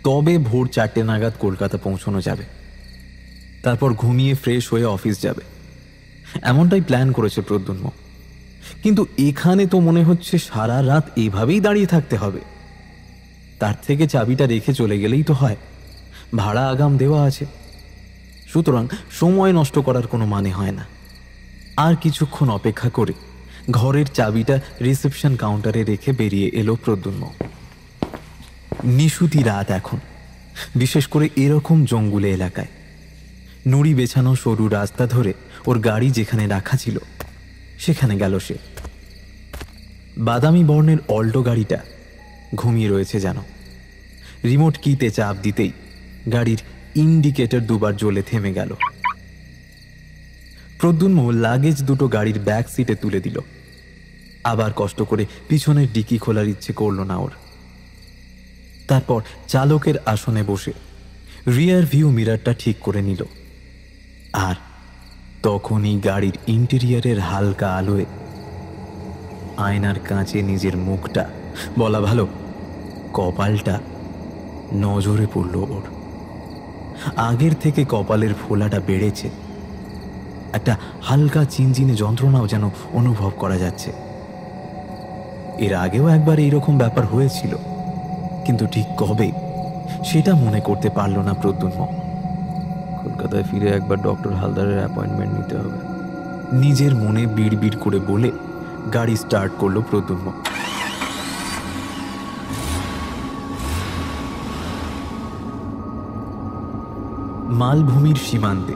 তবে ভোর 4টে নাগাদ কলকাতা পৌঁছানো যাবে। তারপর ঘুমিয়ে ফ্রেশ হয়ে অফিস যাবে, এমনটাই প্ল্যান করেছে প্রদ্যুম্ন। কিন্তু এখানে তো মনে হচ্ছে সারা রাত এভাবেই দাঁড়িয়ে থাকতে হবে। তার থেকে চাবিটা রেখে চলে গেলেই তো হয়, ভাড়া আগাম দেওয়া আছে। সুতরাং সময় নষ্ট করার কোনো মানে হয় না। আর কিছুক্ষণ অপেক্ষা করে ঘরের চাবিটা রিসেপশন কাউন্টারে রেখে বেরিয়ে এলো প্রদ্যুম্ন। নিশুতি রাত এখন, বিশেষ করে এরকম জঙ্গলে এলাকায়। নুড়ি বেছানো সরু রাস্তা ধরে ওর গাড়ি যেখানে রাখা ছিল সেখানে গেল সে। বাদামি বর্ণের অল্টো গাড়িটা ঘুমিয়ে রয়েছে যেন। রিমোট কিতে চাপ দিতেই গাড়ির ইন্ডিকেটর দুবার জ্বলে থেমে গেল। প্রদ্যুম্ন লাগেজ দুটো গাড়ির ব্যাক সিটে তুলে দিল। আবার কষ্ট করে পিছনের ডিকি খোলার ইচ্ছে করল না ওর। তারপর চালকের আসনে বসে রিয়ার ভিউ মিরারটা ঠিক করে নিল। আর তখনই গাড়ির ইন্টেরিয়ারের হালকা আলোয় আয়নার কাঁচে নিজের মুখটা, বলা ভালো কপালটা, নজরে পড়ল ওর। আগের থেকে কপালের ফোলাটা বেড়েছে, একটা হালকা চিনচিনে যন্ত্রণাও যেন অনুভব করা যাচ্ছে। এর আগেও একবার এইরকম ব্যাপার হয়েছিল, কিন্তু ঠিক কবে সেটা মনে করতে পারল না প্রদ্যুম্ন। কলকাতায় ফিরে একবার ডক্টর হালদারের অ্যাপয়েন্টমেন্ট নিতে হবে, নিজের মনে বিড়বিড় করে বলে গাড়ি স্টার্ট করলো প্রদ্যুম্ন। মালভূমির সীমান্তে,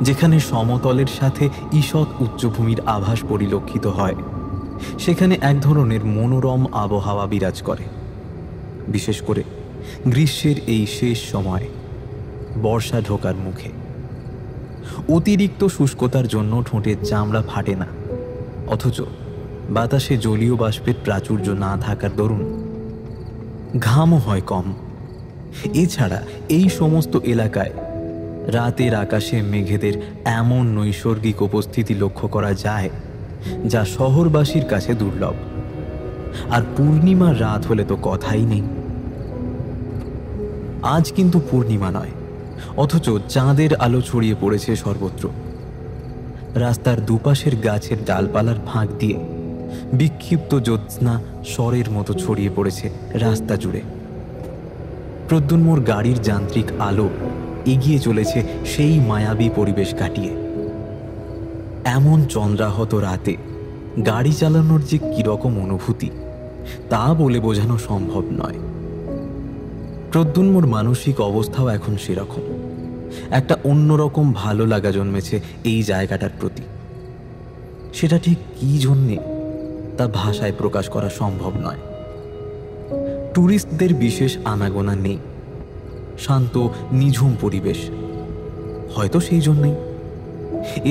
যেখানে সমতলের সাথে ঈষৎ উচ্চভূমির আভাস পরিলক্ষিত হয়, সেখানে এক ধরনের মনোরম আবহাওয়া বিরাজ করে। বিশেষ করে গ্রীষ্মের এই শেষ সময়, বর্ষা ঢোকার মুখে। অতিরিক্ত শুষ্কতার জন্য ঠোঁটের চামড়া ফাটে না, অথচ বাতাসে জলীয় বাষ্পের প্রাচুর্য না থাকার দরুন ঘামও হয় কম। এছাড়া এই সমস্ত এলাকায় রাতের আকাশে মেঘেদের এমন নৈসর্গিক উপস্থিতি লক্ষ্য করা যায় যা শহরবাসীর কাছে দুর্লভ। আর পূর্ণিমার রাত হলে তো কথাই নেই। আজ কিন্তু পূর্ণিমা নয়, অথচ চাঁদের আলো ছড়িয়ে পড়েছে সর্বত্র। রাস্তার দুপাশের গাছের ডালপালার ফাঁক দিয়ে বিক্ষিপ্ত জ্যোৎস্না স্বরের মতো ছড়িয়ে পড়েছে রাস্তা জুড়ে। প্রদ্যুম্নর গাড়ির যান্ত্রিক আলো এগিয়ে চলেছে সেই মায়াবী পরিবেশ কাটিয়ে। এমন চন্দ্রাহত রাতে গাড়ি চালানোর যে কিরকম অনুভূতি, তা বলে বোঝানো সম্ভব নয়। প্রদ্যুম্নর মানসিক অবস্থাও এখন সেরকম। একটা অন্যরকম ভালো লাগা জন্মেছে এই জায়গাটার প্রতি। সেটা ঠিক কি জন্যে তা ভাষায় প্রকাশ করা সম্ভব নয়। ট্যুরিস্টদের বিশেষ আনাগোনা নেই, শান্ত নিঝুম পরিবেশ, হয়তো সেই জন্যই।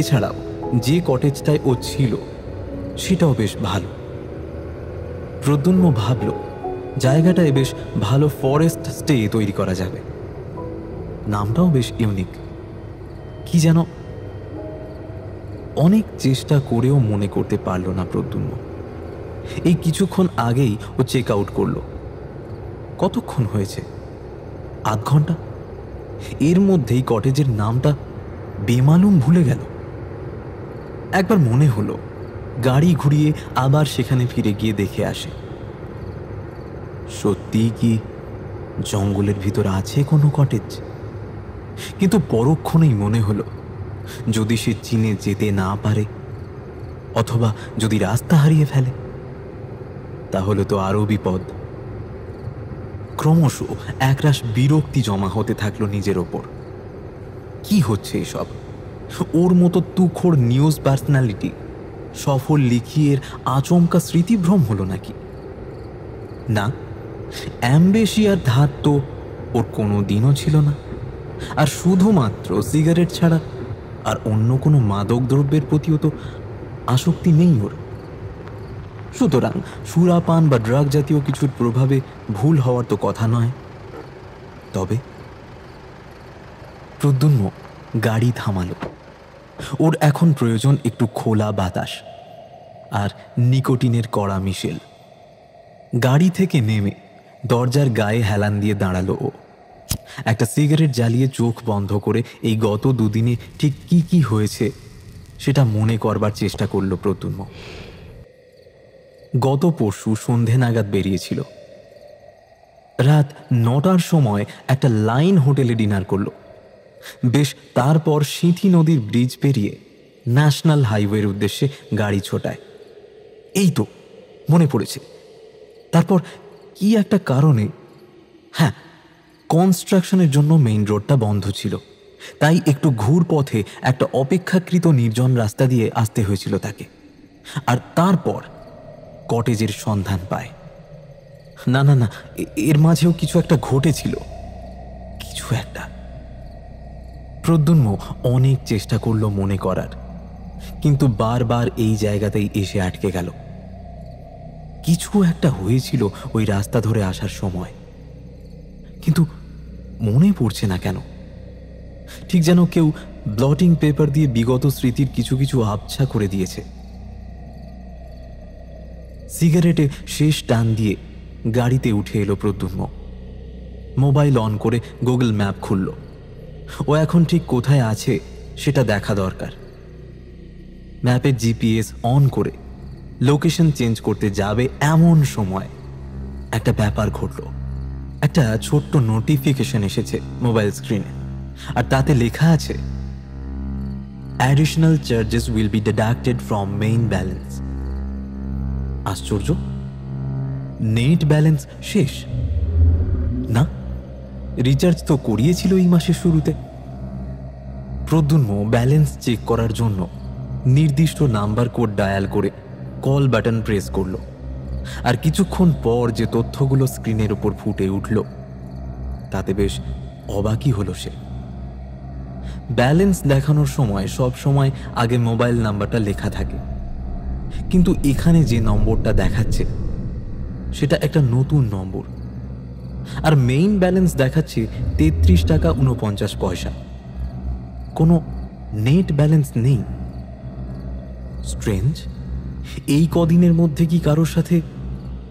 এছাড়াও যে কটেজটায় ও ছিল সেটাও বেশ ভালো। প্রদ্যুম্ন ভাবল জায়গাটায় বেশ ভালো ফরেস্ট স্টে তৈরি করা যাবে। নামটাও বেশ ইউনিক। কি যেন অনেক চেষ্টা করেও মনে করতে পারল না প্রদ্যুম্ন। এই কিছুক্ষণ আগেই ও চেক আউট করলো। কতক্ষণ হয়েছে? আধ ঘন্টা। এর মধ্যেই কটেজের নামটা বেমালুম ভুলে গেল। একবার মনে হলো গাড়ি ঘুরিয়ে আবার সেখানে ফিরে গিয়ে দেখে আসে। সত্যিই কি জঙ্গলের ভিতর আছে কোনো কটেজ? কিন্তু পরক্ষণেই মনে হলো যদি সে চিনে যেতে না পারে, অথবা যদি রাস্তা হারিয়ে ফেলে, তাহলে তো আরো বিপদ। ক্রমশ একরাশ বিরক্তি জমা হতে থাকলো নিজের ওপর। কি হচ্ছে এসব? ওর মতো তুখোড় নিউজ পার্সোনালিটি সফল লিখিয়ের আচমকা স্মৃতিভ্রম হলো নাকি? না, অ্যাম্বেশিয়ার ধাত তো ওর কোনো দিনও ছিল না। আর শুধুমাত্র সিগারেট ছাড়া আর অন্য কোনো মাদক দ্রব্যের প্রতিও তো আসক্তি নেই ওর। সুতরাং সুরাপান বা ড্রাগ জাতীয় কিছুর প্রভাবে ভুল হওয়ার তো কথা নয়। তবে প্রদ্যুম্ন গাড়ি থামালো। ওর এখন প্রয়োজন একটু খোলা বাতাস আর নিকোটিনের কড়া মিশেল। গাড়ি থেকে নেমে দরজার গায়ে হেলান দিয়ে দাঁড়ালো ও। একটা সিগারেট জ্বালিয়ে চোখ বন্ধ করে এই গত দুদিনে ঠিক কি কি হয়েছে সেটা মনে করবার চেষ্টা করলো প্রদ্যুম্ন। গত পরশু সন্ধে নাগাদ বেরিয়েছিল। রাত 9টার সময় একটা লাইন হোটেলে ডিনার করলো। বেশ তারপর সিঁথি নদীর ব্রিজ পেরিয়ে ন্যাশনাল হাইওয়ের উদ্দেশ্যে গাড়ি ছোটায়। এই তো মনে পড়েছে, তারপর কি একটা কারণে, হ্যাঁ, কনস্ট্রাকশনের জন্য মেইন রোডটা বন্ধ ছিল, তাই একটু ঘুর পথে একটা অপেক্ষাকৃত নির্জন রাস্তা দিয়ে আসতে হয়েছিল তাকে। আর তারপর কটেজের সন্ধান পায়। না না না, এর মাঝেও কিছু একটা ঘটেছিল, কিছু একটা। প্রদ্যুম্ন অনেক চেষ্টা করলো মনে করার, কিন্তু বারবার এই জায়গাতেই এসে আটকে গেল। কিছু একটা হয়েছিল ওই রাস্তা ধরে আসার সময়, কিন্তু মনে পড়ছে না কেন। ঠিক যেন কেউ ব্লটিং পেপার দিয়ে বিগত স্মৃতির কিছু কিছু আবছা করে দিয়েছে। সিগারেটে শেষ টান দিয়ে গাড়িতে উঠে এলো প্রদ্যুম্ন। মোবাইল অন করে গুগল ম্যাপ খুলল। ও এখন ঠিক কোথায় আছে সেটা দেখা দরকার। ম্যাপের জিপিএস অন করে লোকেশন চেঞ্জ করতে যাবে এমন সময় একটা ব্যাপার ঘটল। একটা ছোট্ট নোটিফিকেশন এসেছে মোবাইল স্ক্রিনে, আর তাতে লেখা আছে, additional charges will be deducted from main balance. আশ্চর্য, নেট ব্যালেন্স শেষ? না, রিচার্জ তো করিয়েছিল এই মাসের শুরুতে। প্রদ্যুম্ন ব্যালেন্স চেক করার জন্য নির্দিষ্ট নাম্বার কোড ডায়াল করে কল বাটন প্রেস করল। আর কিছুক্ষণ পর যে তথ্যগুলো স্ক্রিনের উপর ফুটে উঠল তাতে বেশ অবাকই হলো সে। ব্যালেন্স দেখানোর সময় সব সময় আগে মোবাইল নাম্বারটা লেখা থাকে, কিন্তু এখানে যে নম্বরটা দেখাচ্ছে সেটা একটা নতুন নম্বর। আর মেইন ব্যালেন্স দেখাচ্ছে 33 টাকা 49 পয়সা। কোনো নেট ব্যালেন্স নেই। স্ট্রেঞ্জ, এই কদিনের মধ্যে কি কারোর সাথে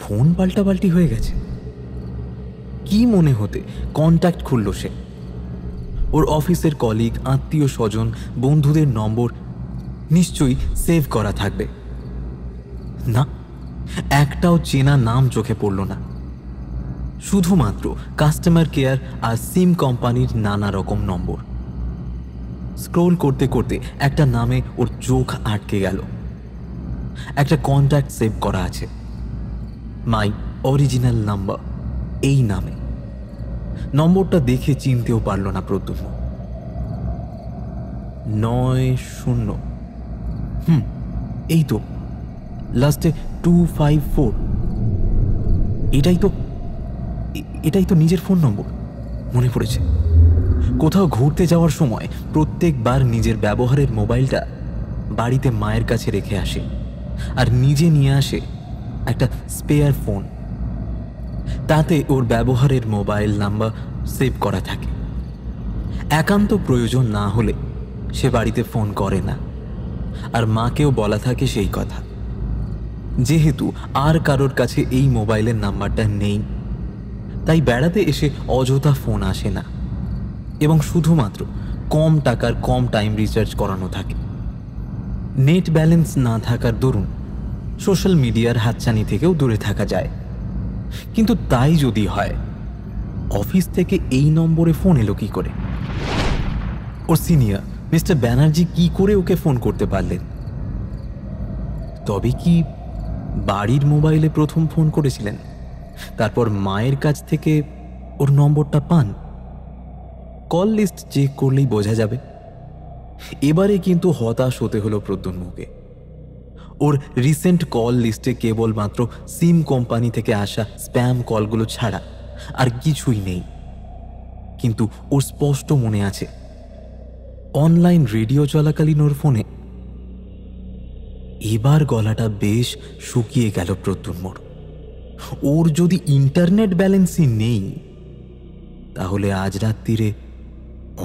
ফোন পাল্টাপাল্টি হয়ে গেছে? কি মনে হতে কন্ট্যাক্ট খুলল সে। ওর অফিসের কলিগ, আত্মীয় স্বজন, বন্ধুদের নম্বর নিশ্চয়ই সেভ করা থাকবে। না, একটাও চেনা নাম চোখে পড়ল না। শুধুমাত্র কাস্টমার কেয়ার আর সিম কোম্পানির নানা রকম নম্বর। স্ক্রোল করতে করতে একটা নামে ওর চোখ আটকে গেল। একটা কন্ট্যাক্ট সেভ করা আছে, মাই অরিজিনাল নাম্বার, এই নামে। নম্বরটা দেখে চিনতেও পারল না প্রদ্যুম্ন। 90, এই তো, লাস্টে 254। এটাই তো নিজের ফোন নম্বর। মনে পড়েছে, কোথাও ঘুরতে যাওয়ার সময় প্রত্যেকবার নিজের ব্যবহারের মোবাইলটা বাড়িতে মায়ের কাছে রেখে আসে, আর নিজে নিয়ে আসে একটা স্পেয়ার ফোন। তাতে ওর ব্যবহারের মোবাইল নাম্বার সেভ করা থাকে। একান্ত প্রয়োজন না হলে সে বাড়িতে ফোন করে না, আর মাকেও বলা থাকে সেই কথা। যেহেতু আর কারোর কাছে এই মোবাইলের নাম্বারটা নেই, তাই বেড়াতে এসে অযথা ফোন আসে না, এবং শুধুমাত্র কম টাকার কম টাইম রিচার্জ করানো থাকে। নেট ব্যালেন্স না থাকার দরুন সোশ্যাল মিডিয়ার হাতছানি থেকেও দূরে থাকা যায়। কিন্তু তাই যদি হয়, অফিস থেকে এই নম্বরে ফোন এলো কি করে? ওর সিনিয়র মিস্টার ব্যানার্জি কি করে ওকে ফোন করতে পারলেন? তবে কি বাড়ির মোবাইলে প্রথম ফোন করেছিলেন, তারপর মায়ের কাছ থেকে ওর নম্বরটা পান? কল লিস্ট চেক করলেই বোঝা যাবে। এবারে কিন্তু হতাশ হতে হলো প্রদ্যুম্নকে। ওর রিসেন্ট কল লিস্টে কেবলমাত্র সিম কোম্পানি থেকে আসা স্প্যাম কলগুলো ছাড়া আর কিছুই নেই। কিন্তু ওর স্পষ্ট মনে আছে, অনলাইন রেডিও চলাকালীন ওর ফোনে। এবার গলাটা বেশ শুকিয়ে গেল প্রদ্যুম্নর। ওর যদি ইন্টারনেট ব্যালেন্সই নেই, তাহলে আজ রাত্রিরে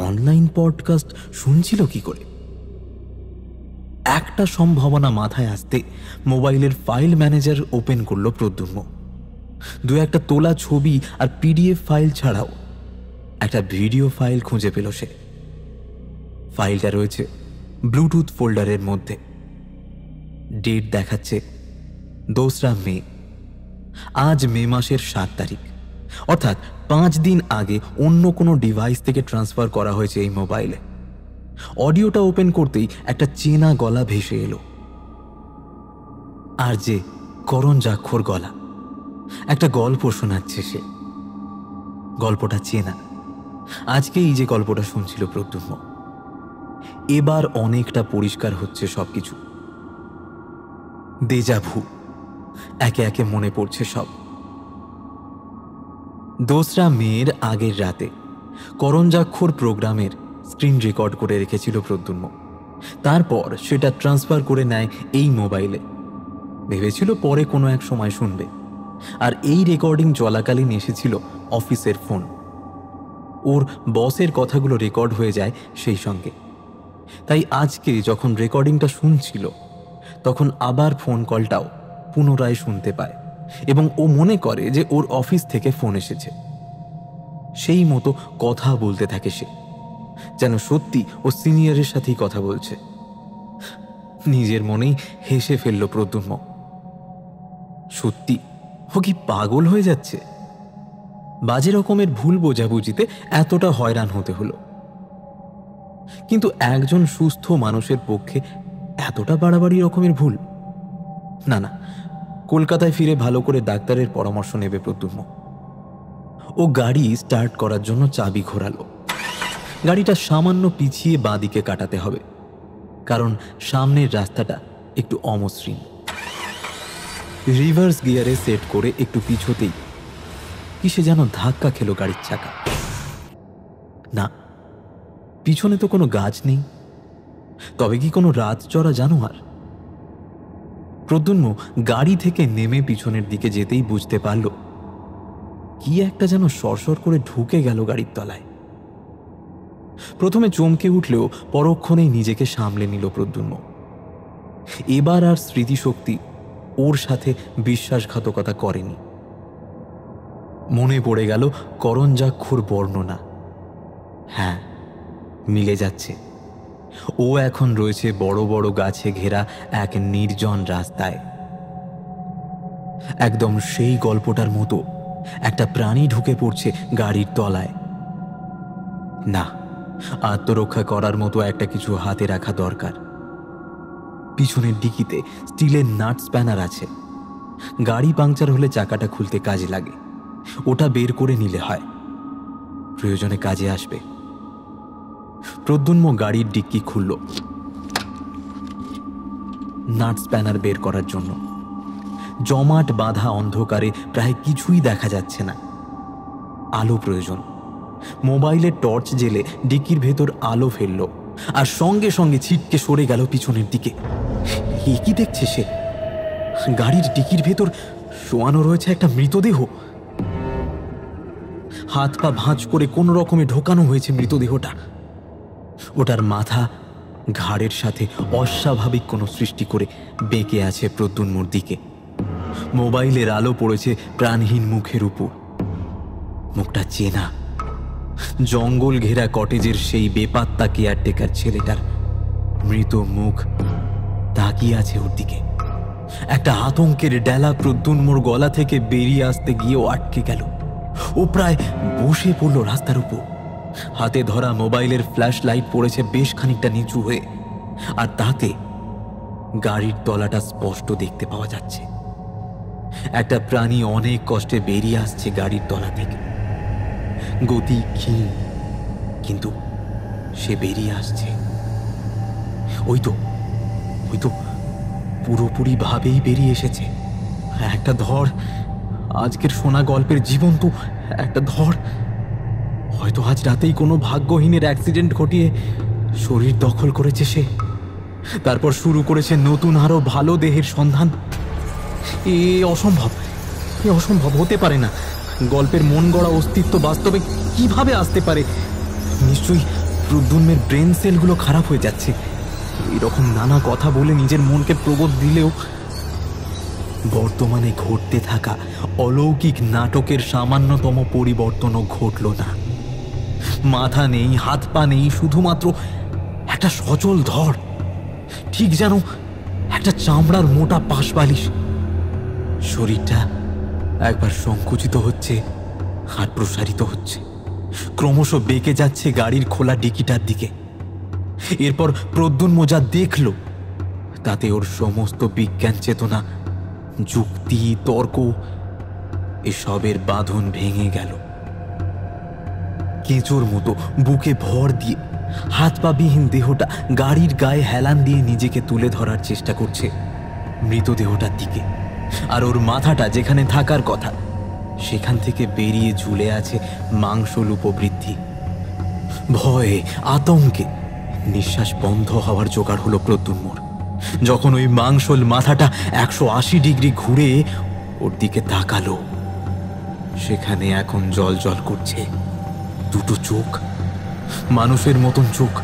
অনলাইন পডকাস্ট শুনছিল কি করে? একটা সম্ভাবনা মাথায় আসতে মোবাইলের ফাইল ম্যানেজার ওপেন করলো প্রদ্যুম্ন। দু একটা তোলা ছবি আর পিডিএফ ফাইল ছাড়াও একটা ভিডিও ফাইল খুঁজে পেল সে। ফাইলটা রয়েছে ব্লুটুথ ফোল্ডারের মধ্যে। ডেট দেখাচ্ছে 2রা মে। আজ মে মাসের 7 তারিখ, অর্থাৎ 5 দিন আগে অন্য কোনো ডিভাইস থেকে ট্রান্সফার করা হয়েছে এই মোবাইলে। অডিওটা ওপেন করতেই একটা চেনা গলা ভেসে এলো। আর যে করণ জাক্ষর গলা, একটা গল্প শোনাচ্ছে সে। গল্পটা চেনা, আজকে এই যে গল্পটা শুনছিল প্রদ্যুম্ন। এবার অনেকটা পরিষ্কার হচ্ছে সবকিছু। দেজাভু, একে একে মনে পড়ছে সব। 2রা মের আগের রাতে করণ জাক্ষর প্রোগ্রামের স্ক্রিন রেকর্ড করে রেখেছিল প্রদ্যুম্ন। তারপর সেটা ট্রান্সফার করে নেয় এই মোবাইলে। ভেবেছিল পরে কোনো এক সময় শুনবে। আর এই রেকর্ডিং চলাকালীন এসেছিল অফিসের ফোন। ওর বসের কথাগুলো রেকর্ড হয়ে যায় সেই সঙ্গে। তাই আজকে যখন রেকর্ডিংটা শুনছিল তখন আবার ফোন কলটাও পুনরায় শুনতে পায় এবং ও মনে করে যে ওর অফিস থেকে ফোন এসেছে। সেই মতো কথা বলতে থাকে সে, যেন সত্যি ও সিনিয়রের সাথেই কথা বলছে। নিজের মনেই হেসে ফেলল প্রদ্যুম্ন। সত্যি ও কি পাগল হয়ে যাচ্ছে? বাজে রকমের ভুল বোঝাবুঝিতে এতটা হয়রান হতে হলো। কিন্তু একজন সুস্থ মানুষের পক্ষে এতটা বাড়াবাড়ি রকমের ভুল? না না, কলকাতায় ফিরে ভালো করে ডাক্তারের পরামর্শ নেবে প্রদ্যুম্ন। ও গাড়ি স্টার্ট করার জন্য চাবি ঘোরালো। গাড়িটা সামান্য পিছিয়ে বাঁদিকে কাটাতে হবে, কারণ সামনের রাস্তাটা একটু অমসৃণ। রিভার্স গিয়ারে সেট করে একটু পিছোতেই কিসে যেন ধাক্কা খেলো গাড়ির চাকা। না, পিছনে তো কোনো গাছ নেই, তবে কি কোনো রাত চড়া জানোয়ার? প্রদ্যুম্ন গাড়ি থেকে নেমে পিছনের দিকে যেতেই বুঝতে পারল কি একটা যেন সরসর করে ঢুকে গেল গাড়ির তলায়। প্রথমে চমকে উঠলেও পরক্ষণেই নিজেকে সামলে নিল প্রদ্যুম্ন। এবার আর স্মৃতিশক্তি ওর সাথে বিশ্বাসঘাতকতা করেনি। মনে পড়ে গেল করণ জাক্ষর বর্ণনা। হ্যাঁ, মিলে যাচ্ছে। ও এখন রয়েছে বড় বড় গাছে ঘেরা এক নির্জন রাস্তায়। একদম সেই গল্পটার মতো একটা প্রাণী ঢুকে পড়ছে গাড়ির তলায়। না, আত্মরক্ষা করার মতো একটা কিছু হাতে রাখা দরকার। পিছনের ডিকিতে স্টিলের নাট স্প্যানার আছে। গাড়ি পাংচার হলে চাকাটা খুলতে কাজে লাগে। ওটা বের করে নিলে হয়, প্রয়োজনে কাজে আসবে। প্রদ্যুম্ন গাড়ির ডিক্কি খুলল নাট স্প্যানার বের করার জন্য। জমাট বাঁধা অন্ধকারে প্রায় কিছুই দেখা যাচ্ছে না। আলো প্রয়োজন। মোবাইলের টর্চ জেলে ডিক্কির ভেতর আলো ফেলল আর সঙ্গে সঙ্গে ছিটকে সরে গেল পিছনের দিকে। কি দেখছে সে? গাড়ির ডিক্কির ভেতর শোয়ানো রয়েছে একটা মৃতদেহ। হাত পা ভাঁজ করে কোনো রকমে ঢোকানো হয়েছে মৃতদেহটা। ওটার মাথা ঘাড়ের সাথে অস্বাভাবিক কোনো সৃষ্টি করে বেঁকে আছে প্রদ্যুম্নর দিকে। মোবাইলের আলো পড়েছে প্রাণহীন মুখের উপর। মুখটা চেনা, জঙ্গল ঘেরা কটেজের সেই বেপাত্তা কেয়ারটেকার ছেলেটার মৃত মুখ তাকিয়ে আছে ওর দিকে। একটা আতঙ্কের ডেলা প্রদ্যুম্নর গলা থেকে বেরিয়ে আসতে গিয়েও আটকে গেল। ও প্রায় বসে পড়ল রাস্তার উপর। হাতে ধরা মোবাইলের ফ্ল্যাশ লাইট পড়েছে বেশ খানিকটা নিচু হয়ে, আর তাতে গাড়ির তলাটা স্পষ্ট দেখতে পাওয়া যাচ্ছে। একটা প্রাণী অনেক কষ্টে বেরিয়ে আসছে গাড়ির তলা থেকে। গতি ক্ষীণ, কিন্তু সে বেরিয়ে আসছে। ওই তো পুরোপুরি ভাবেই বেরিয়ে এসেছে। একটা ধড়, আজকের শোনা গল্পের জীবন্ত একটা ধড়। হয়তো আজ রাতেই কোনো ভাগ্যহীনের অ্যাক্সিডেন্ট ঘটিয়ে শরীর দখল করেছে সে। তারপর শুরু করেছে নতুন আরো ভালো দেহের সন্ধান। এ অসম্ভব হতে পারে না। গল্পের মন গড়া অস্তিত্ব বাস্তবে কিভাবে আসতে পারে? নিশ্চয়ই প্রদ্যুম্নের ব্রেন সেলগুলো খারাপ হয়ে যাচ্ছে। এরকম নানা কথা বলে নিজের মনকে প্রবোধ দিলেও বর্তমানে ঘটতে থাকা অলৌকিক নাটকের সামান্যতম পরিবর্তনও ঘটল না। মাথা নেই, হাত পা নেই, শুধুমাত্র একটা সচল ধর, ঠিক যেন একটা চামড়ার মোটা পাশবালিশ। শরীরটা একবার সংকুচিত হচ্ছে আর প্রসারিত হচ্ছে, ক্রমশ বেঁকে যাচ্ছে গাড়ির খোলা ডিকিটার দিকে। এরপর প্রদ্যুম্ন যা দেখল তাতে ওর সমস্ত বিজ্ঞান চেতনা, যুক্তি, তর্ক এসবের বাঁধন ভেঙে গেল। কেঁচোর মতো বুকে ভর দিয়ে হাত পা বিহীন দেহটা গাড়ির গায়ে হেলান দিয়ে নিজেকে তুলে ধরার চেষ্টা করছে মৃতদেহটার দিকে। আর ওর মাথাটা যেখানে থাকার কথা সেখান থেকে বেরিয়ে ঝুলে আছে মাংসল উপবৃদ্ধি। ভয়ে আতঙ্কে নিঃশ্বাস বন্ধ হওয়ার জোগাড় হলো প্রদ্যুম্নর, যখন ওই মাংসল মাথাটা 180 ডিগ্রি ঘুরে ওর দিকে তাকালো। সেখানে এখন জল জল করছে দুটো চোখ, মানুষের মতন চোখ।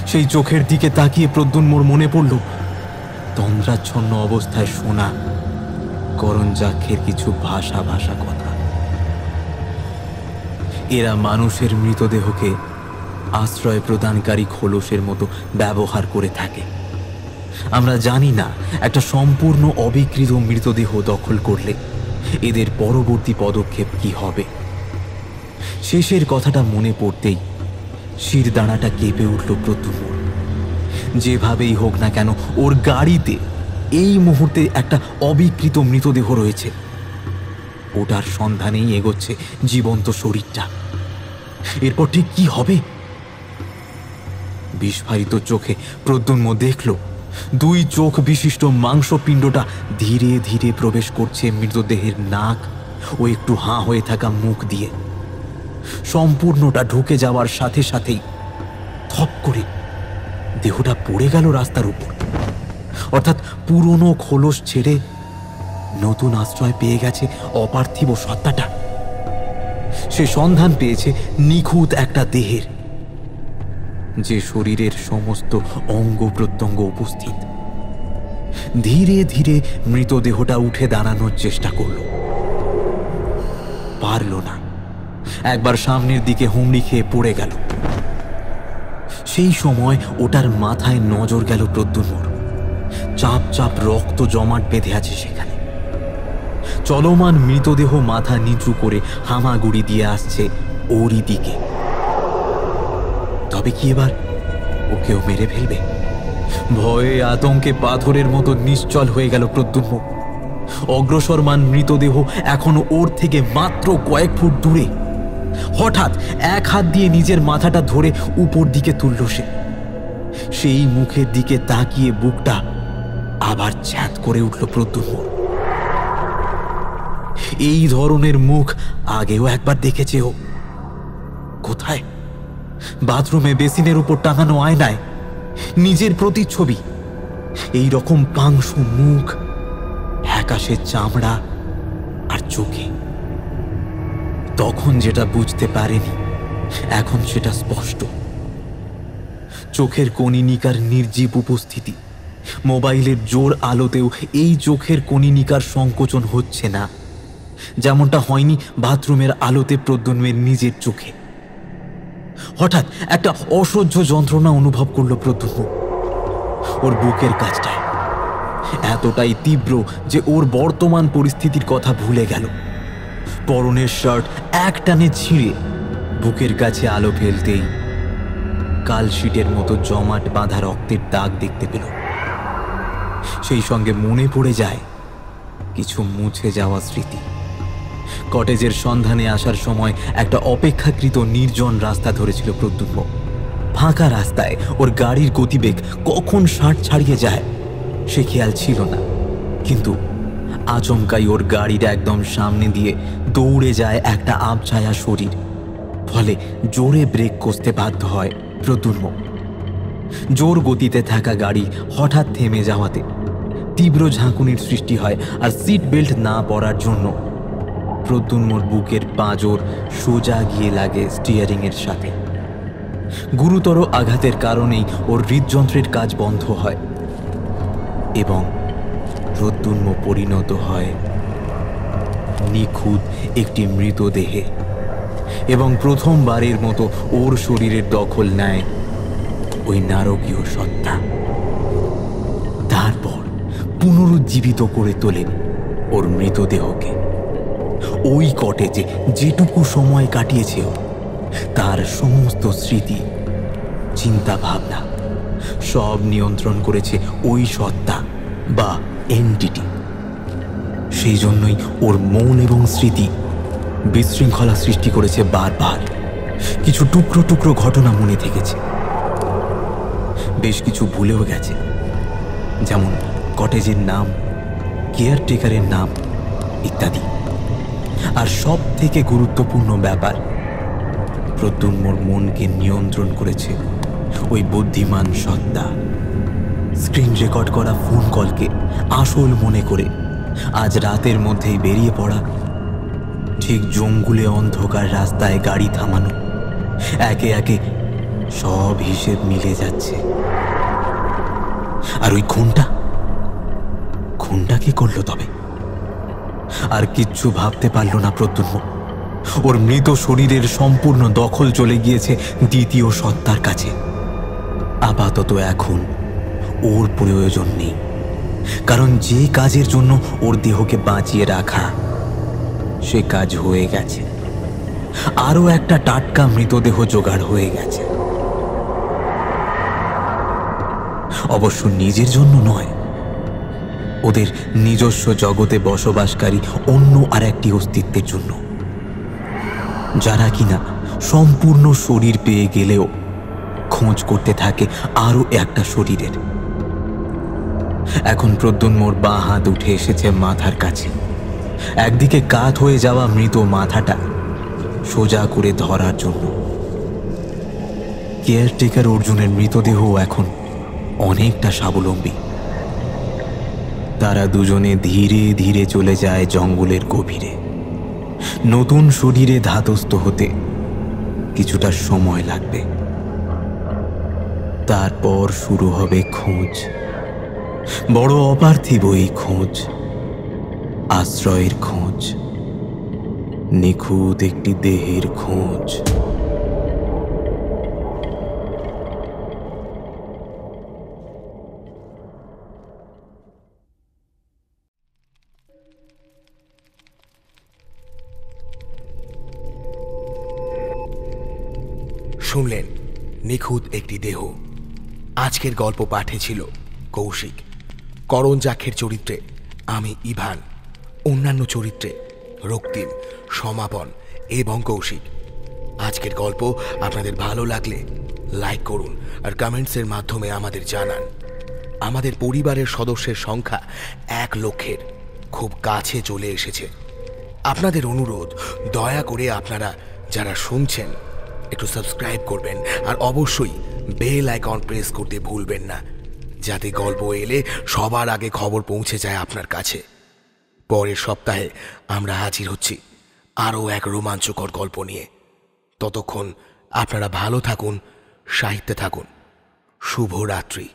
সেই চোখের দিকে তাকিয়ে প্রদ্যুম্নর মনে পড়ল তন্দ্রাচ্ছন্ন অবস্থায় শোনা করঞ্জাক্ষের কিছু ভাষা কথা। এরা মানুষের মৃতদেহকে আশ্রয় প্রদানকারী খোলসের মতো ব্যবহার করে থাকে। আমরা জানি না একটা সম্পূর্ণ অবিকৃত মৃতদেহ দখল করলে এদের পরবর্তী পদক্ষেপ কি হবে। শেষের কথাটা মনে পড়তেই শিরদাঁড়াটা কেঁপে উঠল প্রদ্যুম্নর। যেভাবেই হোক না কেন ওর গাড়িতে এই মুহূর্তে একটা অবিকৃত মৃতদেহ রয়েছে, ওটার সন্ধানেই এগোচ্ছে জীবন্ত শরীরটা। এরপর ঠিক কি হবে? বিস্ফারিত চোখে প্রদ্যুম্ন দেখল দুই চোখ বিশিষ্ট মাংসপিণ্ডটা ধীরে ধীরে প্রবেশ করছে মৃতদেহের নাক ও একটু হাঁ হয়ে থাকা মুখ দিয়ে। সম্পূর্ণটা ঢুকে যাওয়ার সাথে সাথেই থপ করে দেহটা পড়ে গেল রাস্তার উপর। অর্থাৎ পুরনো খোলস ছেড়ে নতুন আশ্রয় পেয়ে গেছে অপার্থিব সত্তাটা। সে সন্ধান পেয়েছে নিখুঁত একটা দেহের, যে শরীরের সমস্ত অঙ্গ প্রত্যঙ্গ উপস্থিত। ধীরে ধীরে মৃতদেহটা উঠে দাঁড়ানোর চেষ্টা করল, পারল না। একবার সামনের দিকে হুমড়ি খেয়ে পড়ে গেল। সেই সময় ওটার মাথায় নজর গেল প্রদ্যুম্নর। চাপ চাপ রক্ত জমাট বেঁধে আছে সেখানে। চলমান মৃতদেহ মাথা নিচু করে হামাগুড়ি দিয়ে আসছে ওরই দিকে। তবে কি এবার ওকেও মেরে ফেলবে? ভয়ে আতঙ্কে পাথরের মতো নিশ্চল হয়ে গেল প্রদ্যুম্ন। অগ্রসরমান মৃতদেহ এখনো ওর থেকে মাত্র কয়েক ফুট দূরে। হঠাৎ এক হাত দিয়ে নিজের মাথাটা ধরে উপর দিকে তুলল সে। সেই মুখের দিকে তাকিয়ে বুকটা আবার ছ্যাঁত করে উঠল প্রদ্যুম্ন। এই ধরনের মুখ আগেও একবার দেখেছে ও। কোথায়? বাথরুমে বেসিনের উপর টাঙানো আয়নায় নিজের প্রতিচ্ছবি। এই রকম পাংশু মুখ, ফ্যাকাশে চামড়া আর চোখে। তখন যেটা বুঝতে পারেনি এখন সেটা স্পষ্ট। চোখের কনিনিকার নির্জীব উপস্থিতি। মোবাইলের জোর আলোতেও এই চোখের কনিনিকার সংকোচন হচ্ছে না, যেমনটা হয়নি বাথরুমের আলোতে প্রদ্যুম্নের নিজের চোখে। হঠাৎ একটা অসহ্য যন্ত্রণা অনুভব করল প্রদ্যুম্ন। ওর বুকের কাছটায় এতটাই তীব্র যে ওর বর্তমান পরিস্থিতির কথা ভুলে গেল। পরনের শার্ট এক টানে ছিঁড়ে বুকের কাছে আলো ফেলতেই কালশিটের মতো জমাট বাঁধা রক্তের দাগ দেখতে পেল। সেই সঙ্গে মনে পড়ে যায় কিছু মুছে যাওয়া স্মৃতি। কটেজের সন্ধানে আসার সময় একটা অপেক্ষাকৃত নির্জন রাস্তা ধরেছিল প্রদ্যুম্ন। ফাঁকা রাস্তায় ওর গাড়ির গতিবেগ কখন 60 ছাড়িয়ে যায় সে খেয়াল ছিল না, কিন্তু আচমকাই ওর গাড়ির একদম সামনে দিয়ে দৌড়ে যায় একটা আবছায়া শরীর। ফলে জোরে ব্রেক কষতে বাধ্য হয় প্রদ্যুম্ন। জোর গতিতে থাকা গাড়ি হঠাৎ থেমে যাওয়াতে তীব্র ঝাঁকুনির সৃষ্টি হয়, আর সিট বেল্ট না পরার জন্য প্রদ্যুম্নর বুকের পাঁজর সোজা গিয়ে লাগে স্টিয়ারিংয়ের সাথে। গুরুতর আঘাতের কারণেই ওর হৃদযন্ত্রের কাজ বন্ধ হয় এবং প্রদ্যুম্ন পরিণত হয় নিখুঁত একটি মৃতদেহে এবং প্রথমবারের মতো ওর শরীরের দখল নেয় ওই নারকীয় সত্তা। তারপর পুনরুজ্জীবিত করে তোলেন ওর মৃতদেহকে। ওই কটেজে যেটুকু সময় কাটিয়েছে ও, তার সমস্ত স্মৃতি, চিন্তা ভাবনা সব নিয়ন্ত্রণ করেছে ওই সত্তা বা এন্টিটি। সেই জন্যই ওর মন এবং স্মৃতি বিশৃঙ্খলা সৃষ্টি করেছে বারবার। কিছু টুকরো টুকরো ঘটনা মনে থেকেছে, বেশ কিছু ভুলেও গেছে, যেমন কটেজের নাম, কেয়ারটেকারের নাম ইত্যাদি। আর সব থেকে গুরুত্বপূর্ণ ব্যাপার, প্রদ্যুম্নর মনকে নিয়ন্ত্রণ করেছে ওই বুদ্ধিমান সত্তা। স্ক্রিন রেকর্ড করা ফোন কলকে আসল মনে করে আজ রাতের মধ্যেই বেরিয়ে পড়া, ঠিক জঙ্গলে অন্ধকার রাস্তায় গাড়ি থামানো, একে একে সব হিসেব মিলে যাচ্ছে। আর ওই খুনটা কি করলো তবে? আর কিচ্ছু ভাবতে পারল না প্রদ্যুম্ন। ওর মৃত শরীরের সম্পূর্ণ দখল চলে গিয়েছে দ্বিতীয় সত্তার কাছে। আপাতত এখন ওর প্রয়োজন নেই, কারণ যে কাজের জন্য ওর দেহকে বাঁচিয়ে রাখা, সে কাজ হয়ে গেছে। আরও একটা টাটকা মৃতদেহ জোগাড় হয়ে গেছে। অবশ্য নিজের জন্য নয়, ওদের নিজস্ব জগতে বসবাসকারী অন্য আর একটি অস্তিত্বের জন্য, যারা কিনা সম্পূর্ণ শরীর পেয়ে গেলেও খোঁজ করতে থাকে আরও একটা শরীরের। এখন প্রদ্যুম্নর বাঁ হাত উঠে এসেছে মাথার কাছে, একদিকে কাত হয়ে যাওয়া মৃত মাথাটা সোজা করে ধরার জন্য। কেয়ারটেকার অর্জুনের মৃতদেহ এখন অনেকটা স্বাবলম্বী। তারা দুজনে ধীরে ধীরে চলে যায় জঙ্গলের গভীরে। নতুন শরীরে ধাতস্থ হতে কিছুটা সময় লাগবে। তারপর শুরু হবে খোঁজ, বড় অপার্থিব এই খোঁজ, আশ্রয়ের খোঁজ, নিখুঁত একটি দেহের খোঁজ। শুনলেন নিখুঁত একটি দেহ। আজকের গল্প পাঠে ছিল কৌশিক। করণ জাখের চরিত্রে আমি ইভান, অন্যান্য চরিত্রে রক্তিম, সমাপন এবং কৌশিক। আজকের গল্প আপনাদের ভালো লাগলে লাইক করুন আর কমেন্টসের মাধ্যমে আমাদের জানান। আমাদের পরিবারের সদস্যের সংখ্যা 1 লক্ষের খুব কাছে চলে এসেছে। আপনাদের অনুরোধ, দয়া করে আপনারা যারা শুনছেন একটু সাবস্ক্রাইব করবেন আর অবশ্যই বেল আইকন প্রেস করতে ভুলবেন না, যাতে গল্প এলে সবার আগে খবর পৌঁছে যায় আপনার কাছে। পরের সপ্তাহে আমরা হাজির হচ্ছি আরও এক রোমাঞ্চকর গল্প নিয়ে। ততক্ষণ আপনারা ভালো থাকুন, সাহিত্যে থাকুন। শুভরাত্রি।